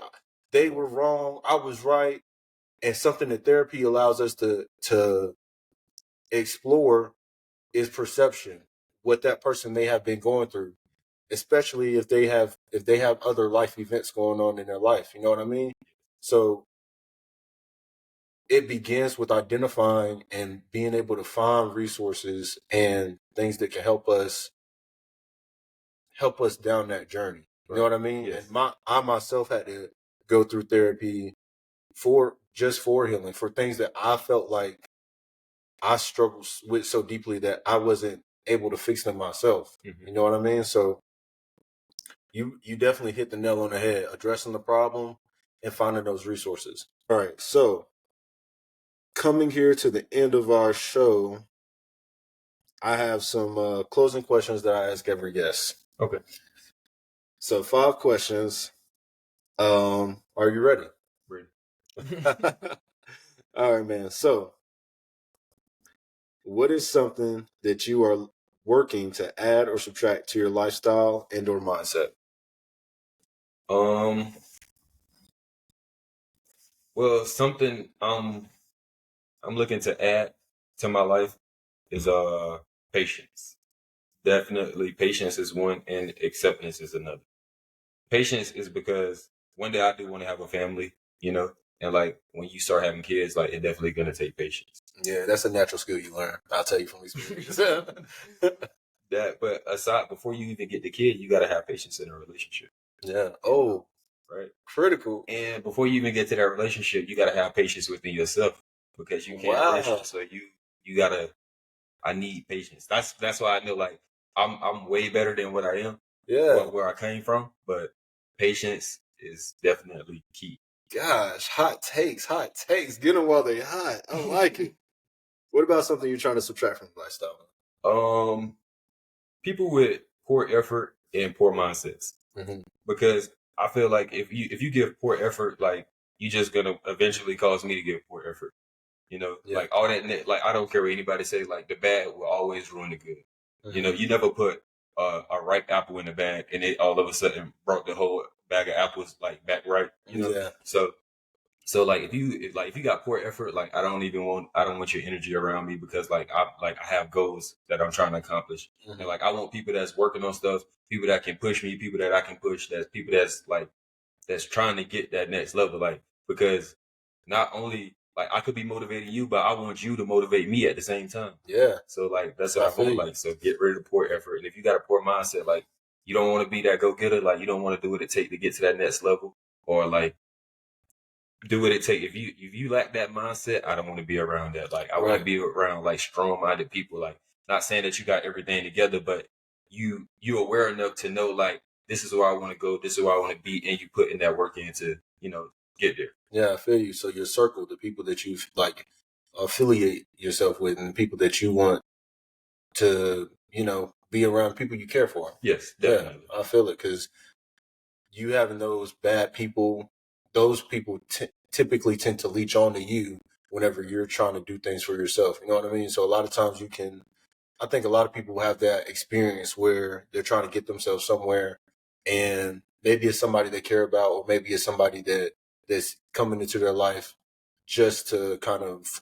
They were wrong. I was right. And something that therapy allows us to explore is perception, what that person may have been going through, especially if they have other life events going on in their life. You know what I mean? So it begins with identifying and being able to find resources and things that can help us down that journey. You know what I mean? Yes. And I myself had to go through therapy for healing, for things that I felt like I struggled with so deeply that I wasn't able to fix them myself. Mm-hmm. You know what I mean? So you definitely hit the nail on the head, addressing the problem and finding those resources. All right. So coming here to the end of our show, I have some closing questions that I ask every guest. Okay. So 5 questions. Are you ready? Ready. All right, man. So what is something that you are working to add or subtract to your lifestyle and or mindset? Well, something I'm looking to add to my life is patience. Definitely patience is one and acceptance is another. Patience is because one day I do want to have a family, and like when you start having kids, like it's definitely gonna take patience. Yeah, that's a natural skill you learn. I'll tell you from experience. But aside, before you even get the kid, you gotta have patience in a relationship. Yeah. Oh, right. Critical. And before you even get to that relationship, you gotta have patience within yourself, because you can't rush. So you gotta. I need patience. That's why I know, like, I'm way better than what I am. Yeah. Where I came from, but patience is definitely key. Gosh, hot takes. Get them while they're hot. I like it. What about something you're trying to subtract from the lifestyle? People with poor effort and poor mindsets. Mm-hmm. Because I feel like if you give poor effort, like you're just gonna eventually cause me to give poor effort. Like all that. Like I don't care what anybody say. Like the bad will always ruin the good. Mm-hmm. You never put a ripe apple in the bag and it all of a sudden brought the whole bag of apples like back right, you know. Yeah. So like if you got poor effort, like I don't want your energy around me because I have goals that I'm trying to accomplish. Mm-hmm. And like I want people that's working on stuff, people that can push me, people that I can push, that's people that's trying to get that next level. Like because not only like I could be motivating you, but I want you to motivate me at the same time. Yeah. So like that's I what I feel want. you. Like so get rid of the poor effort. And if you got a poor mindset, like you don't want to be that go getter, like you don't want to do what it takes to get to that next level, or like do what it take. If you lack that mindset, I don't want to be around that. Like I want to be around like strong minded people. Like not saying that you got everything together, but you aware enough to know like this is where I want to go, this is where I want to be, and you put in that work in to, get there. Yeah, I feel you. So your circle, the people that you like affiliate yourself with, and the people that you want to, be around, people you care for. Yes, definitely. Yeah, I feel it because you having those bad people, those people typically tend to leech on to you whenever you're trying to do things for yourself. You know what I mean? So a lot of times I think a lot of people have that experience where they're trying to get themselves somewhere, and maybe it's somebody they care about, or maybe it's somebody that's coming into their life just to kind of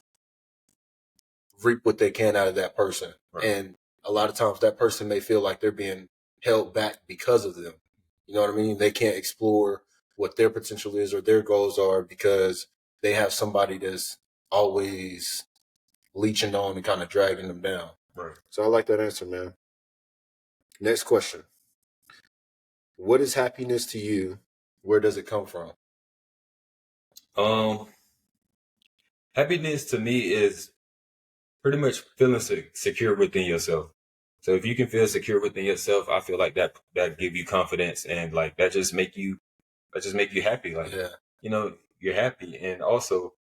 reap what they can out of that person. Right. And a lot of times that person may feel like they're being held back because of them. You know what I mean? They can't explore what their potential is or their goals are because they have somebody that's always leeching on and kind of dragging them down. Right. So I like that answer, man. Next question. What is happiness to you? Where does it come from? Happiness to me is pretty much feeling secure within yourself. So if you can feel secure within yourself, I feel like that give you confidence, and like that just make you happy. Like you're happy. And also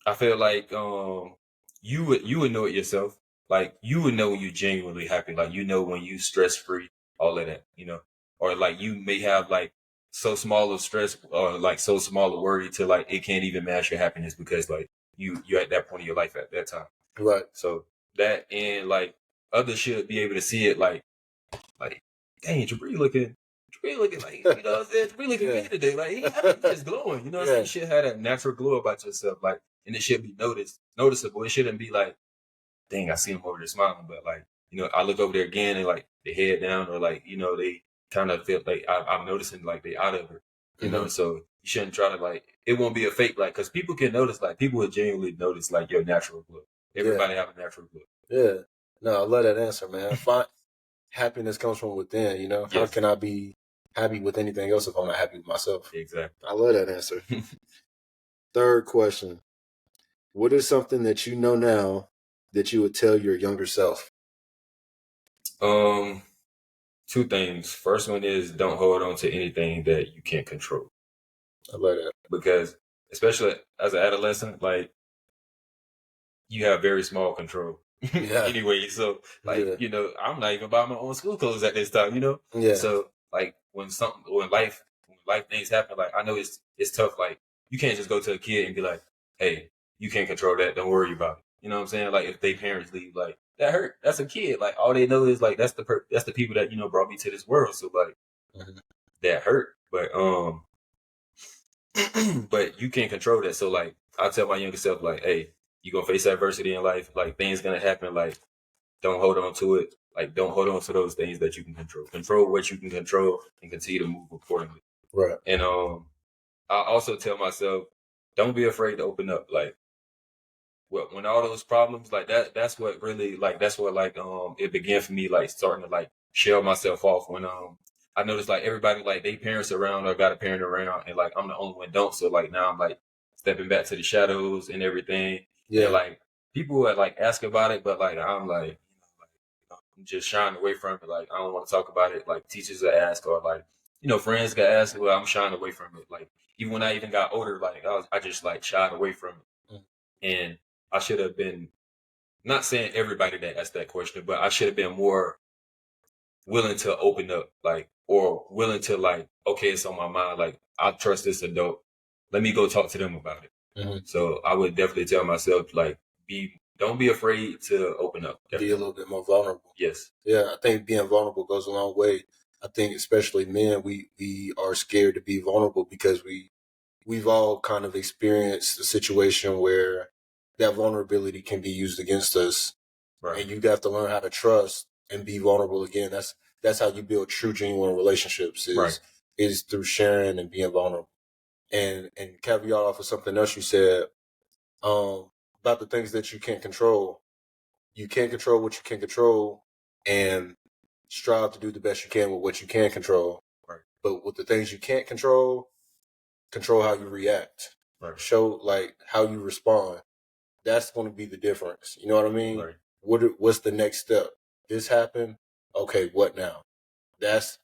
I feel like you would know it yourself. Like you would know when you're genuinely happy. Like when you stress free, all of that, or like you may have like so small of stress or like so small of worry to like it can't even match your happiness because like you're at that point in your life at that time. Right. So that, and like others should be able to see it like dang, Jabri looking like, what I'm saying? Jabri looking good today. Like he's just glowing, what I'm saying? You should have that natural glow about yourself. Like, and it should be noticeable. It shouldn't be like, dang, I see him over there smiling, but like, I look over there again and like they head down, or like, they kind of feel like I'm noticing like they out of it, so you shouldn't try to like, it won't be a fake, like, cause people can notice, like people will genuinely notice like your natural glow. Everybody have a natural glow. Yeah. No, I love that answer, man. Happiness comes from within, Yes. How can I be happy with anything else if I'm not happy with myself? Exactly. I love that answer. Third question. What is something that you know now that you would tell your younger self? Two things. First one is don't hold on to anything that you can't control. I love that. Because especially as an adolescent, like you have very small control. Yeah. Anyway, so like, I'm not even buying my own school clothes at this time, Yeah. So like when life things happen, like I know it's tough. Like you can't just go to a kid and be like, hey, you can't control that. Don't worry about it. You know what I'm saying? Like if they parents leave, like that hurt. That's a kid. Like all they know is like that's the people that brought me to this world. So like that hurt. But but you can't control that. So like I tell my younger self, like, hey, you're gonna face adversity in life, like things gonna happen, like don't hold on to it. Like don't hold on to those things that you can control. Control what you can control and continue to move accordingly. Right. And I also tell myself, don't be afraid to open up. Like when all those problems, like that's what really like it began for me, like starting to like shell myself off when I noticed like everybody like they parents around or got a parent around, and like I'm the only one don't. So like now I'm like stepping back to the shadows and everything. Yeah. And like people would like ask about it, but like I'm like I'm just shying away from it. Like I don't want to talk about it. Like teachers will ask, or like friends got asked. Well, I'm shying away from it. Like even when I even got older, like I just like shied away from it. And I should have been, not saying everybody that asked that question, but I should have been more willing to open up, like, or willing to like, okay, it's on my mind. Like I trust this adult. Let me go talk to them about it. So I would definitely tell myself, like, don't be afraid to open up. Definitely. Be a little bit more vulnerable. Yes. Yeah, I think being vulnerable goes a long way. I think especially men, we are scared to be vulnerable because we've all kind of experienced a situation where that vulnerability can be used against us, Right. and you have to learn how to trust and be vulnerable again. That's how you build true, genuine relationships is through sharing and being vulnerable. And caveat off of something else you said about the things that you can't control. You can't control what you can control, and strive to do the best you can with what you can control. Right. But with the things you can't control how you react. Right. Show like how you respond. That's going to be the difference. You know what I mean? Right. What's the next step? This happened. Okay, what now? That's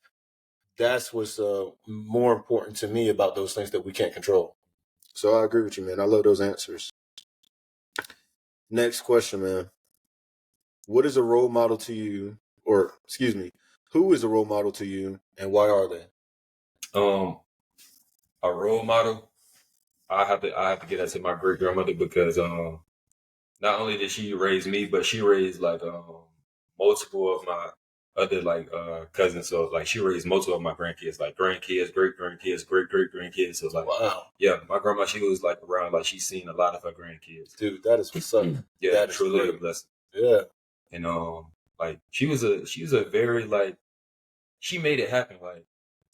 what's more important to me about those things that we can't control. So I agree with you, man. I love those answers. Next question, man. What is a role model to you, or excuse me, who is a role model to you, and why are they? A role model. I have to get that to my great grandmother because not only did she raise me, but she raised like multiple of my other like cousins. So like she raised multiple of my grandkids, like grandkids, great grandkids, great great grandkids. So like Wow, yeah, my grandma, she was like around, like she's seen a lot of her grandkids. dude, that is what's up. Yeah, That is truly a great. blessing. Yeah, And like she was a very like she made it happen. Like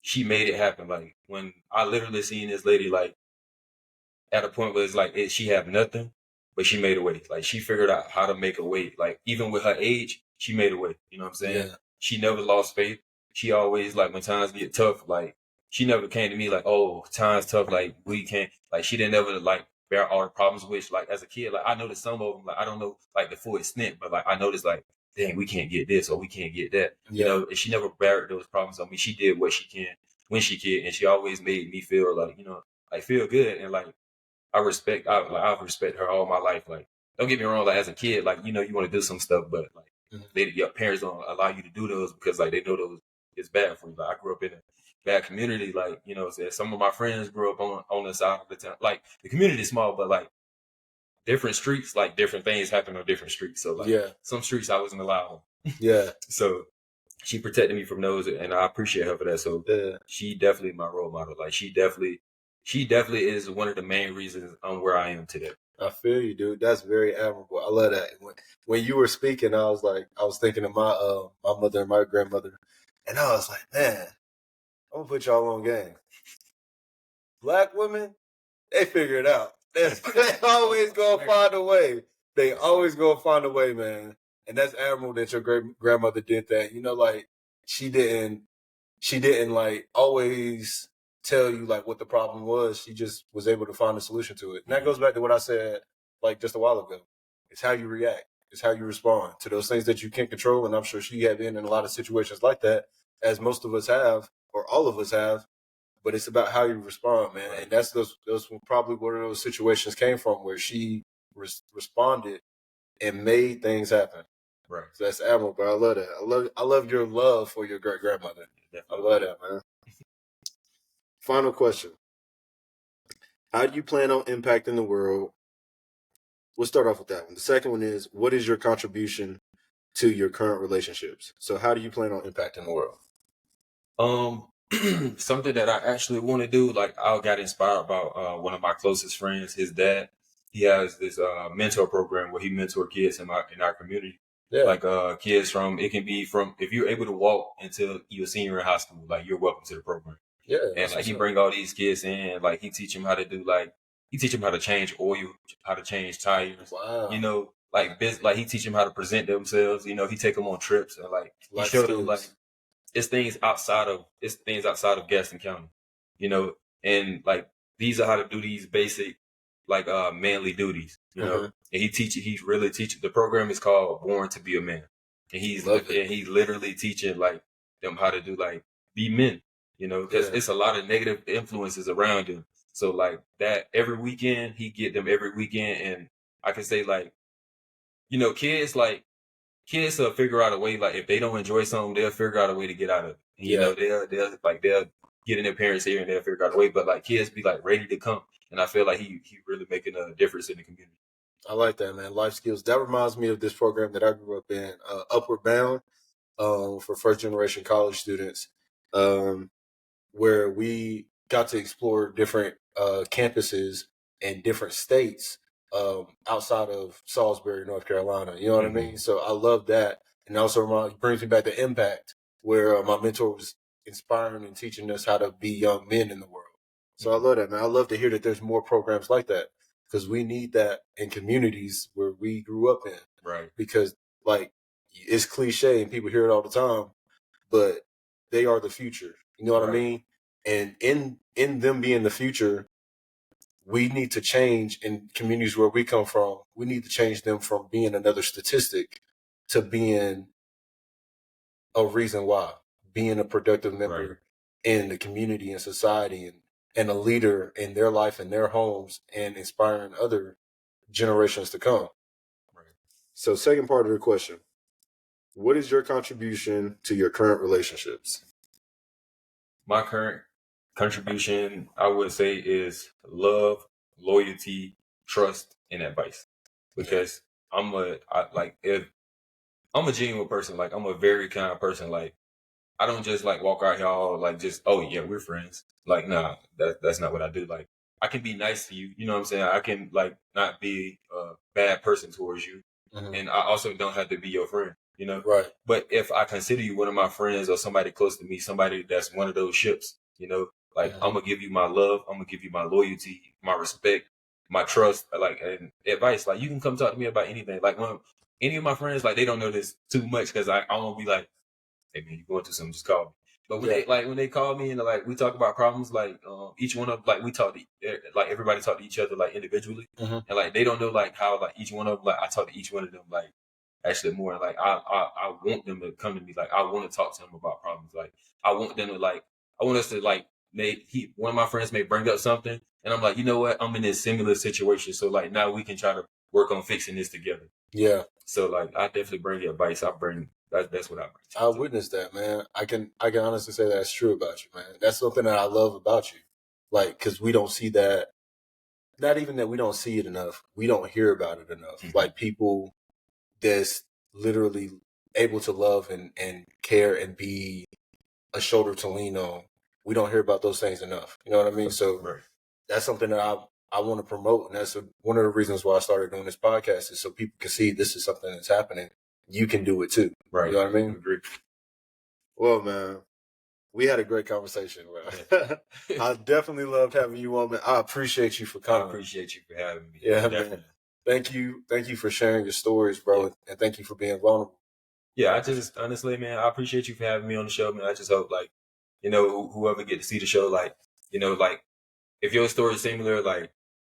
she made it happen. Like when I literally seen this lady like at a point where it's like she had nothing, but she made a way. Like she figured out how to make a way. Like even with her age, she made a way. You know what I'm saying? yeah, She never lost faith. She always like when times get tough, like she never came to me like, oh, times tough, like we can't. Like she didn't ever like bear all the problems. Which like as a kid, like I noticed some of them. Like I don't know like the full extent, but like I noticed like, dang, we can't get this or we can't get that. yeah. You know, and she never bared those problems on me. She did what she can when she can, and she always made me feel like like feel good and like I've respected her all my life. Like, don't get me wrong, like as a kid, like you want to do some stuff, but like your parents don't allow you to do those because like they know those is bad for you. Like I grew up in a bad community, like some of my friends grew up on the side of the town. Like the community is small, but like different streets, like different things happen on different streets. So like some streets I wasn't allowed on. Yeah. So she protected me from those, and I appreciate her for that. So she definitely my role model. Like she definitely is one of the main reasons I'm where I am today. I feel you, dude. That's very admirable. I love that. When you were speaking, I was thinking of my mother and my grandmother, and I was like, man, I'm gonna put y'all on game. Black women, they figure it out. They always gonna find a way. They always gonna find a way, man. And that's admirable that your great grandmother did that. Like she didn't like always tell you like what the problem was. She just was able to find a solution to it. And that goes back to what I said like just a while ago. It's how you react. It's how you respond to those things that you can't control. And I'm sure she had been in a lot of situations like that, as most of us have, or all of us have. But it's about how you respond, man. And that's those probably where those situations came from, where she responded and made things happen. Right. So that's admirable. I love that. I love your love for your great grandmother. I love that, man. Final question. How do you plan on impacting the world? We'll start off with that one. The second one is, what is your contribution to your current relationships? So how do you plan on impacting the world? Something that I actually want to do, like I got inspired about one of my closest friends, his dad. He has this mentor program where he mentor kids in our community. Yeah. Like kids if you're able to walk until you're a senior in high school, like you're welcome to the program. Yeah. And like he bring all these kids in, like he teach them how to do he teach them how to change oil, how to change tires. Wow. Like he teach them how to present themselves. He take them on trips and like he showed them like it's things outside of Gaston County, and like these are how to do these basic like manly duties, and he's really teaching. The program is called Born to Be a Man, and he's literally teaching like them how to do like be men, because it's a lot of negative influences around him. So like that every weekend he get them every weekend, and I can say like, kids will figure out a way, like if they don't enjoy something, they'll figure out a way to get out of it. They'll get in their parents' ear and they'll figure out a way. But like kids be like ready to come, and I feel like he really making a difference in the community. I like that, man. Life skills. That reminds me of this program that I grew up in, Upward Bound, for first generation college students. where we got to explore different campuses in different states outside of Salisbury, North Carolina. You know what I mean? So I love that. And also brings me back to Impact, where my mentor was inspiring and teaching us how to be young men in the world. So I love that, man. I love to hear that there's more programs like that, because we need that in communities where we grew up in. Right. Because, like, it's cliche and people hear it all the time, but they are the future. You know what I mean? And in them being the future, we need to change in communities where we come from. We need to change them from being another statistic to being a reason why, being a productive member in the community and society, and a leader in their life and their homes, and inspiring other generations to come. Right. So, second part of the question: what is your contribution to your current relationships? My current contribution, I would say, is love, loyalty, trust, and advice. Because I'm a genuine person. Like, I'm a very kind person. Like, I don't just like walk out here all like just, oh yeah, we're friends. Like, nah, that's not what I do. Like, I can be nice to you. You know what I'm saying? I can like not be a bad person towards you. And I also don't have to be your friend, you know? Right. But if I consider you one of my friends or somebody close to me, somebody that's one of those ships, you know, like I'm gonna give you my love, I'm gonna give you my loyalty, my respect, my trust, like, and advice. Like, you can come talk to me about anything. Like, when any of my friends, like, they don't know this too much because I won't be like, hey man, you going through something, just call me. But when they call me and like we talk about problems, like each one of like we talk to like everybody talk to each other like individually, and like they don't know like how like each one of them, like I talk to each one of them like actually more. Like I want them to come to me. Like, I want to talk to them about problems. Like, I want them to like, I want us to like one of my friends may bring up something and I'm like, you know what, I'm in this similar situation, so like now we can try to work on fixing this together. Yeah. So like I definitely bring the advice. That's what I bring. I witnessed that, man. I can honestly say that's true about you, man. That's something that I love about you. Like, because we don't see that. Not even that we don't see it enough. We don't hear about it enough. Like, people that's literally able to love and care and be a shoulder to lean on. We don't hear about those things enough. You know what I mean? So that's something that I want to promote, and that's one of the reasons why I started doing this podcast, is so people can see this is something that's happening. You can do it too. Right. You know what I mean? Agree. Well, man, we had a great conversation. I definitely loved having you on, man. I appreciate you for coming. I appreciate you for having me. Yeah, definitely. man. Thank you for sharing your stories, bro, and thank you for being vulnerable. Yeah, I just honestly, man, I appreciate you for having me on the show, man. I just hope, like, you know, whoever get to see the show, like, you know, like, if your story is similar, like,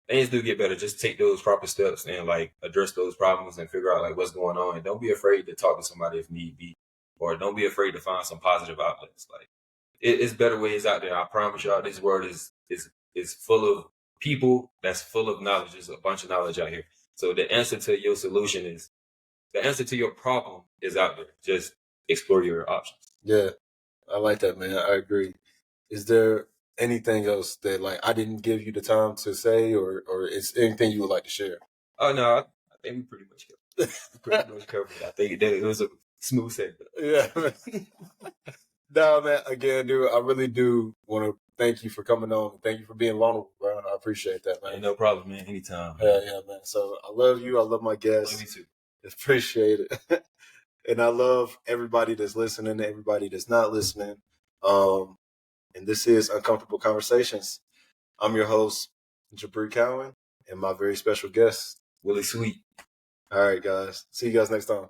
things do get better. Just take those proper steps and like address those problems and figure out like what's going on. And don't be afraid to talk to somebody if need be, or don't be afraid to find some positive outlets. Like, it's better ways out there. I promise y'all, this world is full of people that's full of knowledge. There's a bunch of knowledge out here. So the answer to your problem is out there. Just explore your options. Yeah, I like that, man. I agree. Is there anything else that like I didn't give you the time to say, or is anything you would like to share? Oh no, I think we pretty much covered it. I think that it was a smooth segment. Yeah. No, man. Again, dude, I really do want to thank you for coming on. Thank you for being vulnerable, bro. I appreciate that, man. Hey, no problem, man. Anytime. Yeah, man. So I love you. I love my guests. Love you too. Appreciate it. And I love everybody that's listening, everybody that's not listening. And this is Uncomfortable Conversations. I'm your host, Jabri Cowan, and my very special guest, Willie Sweet. All right, guys. See you guys next time.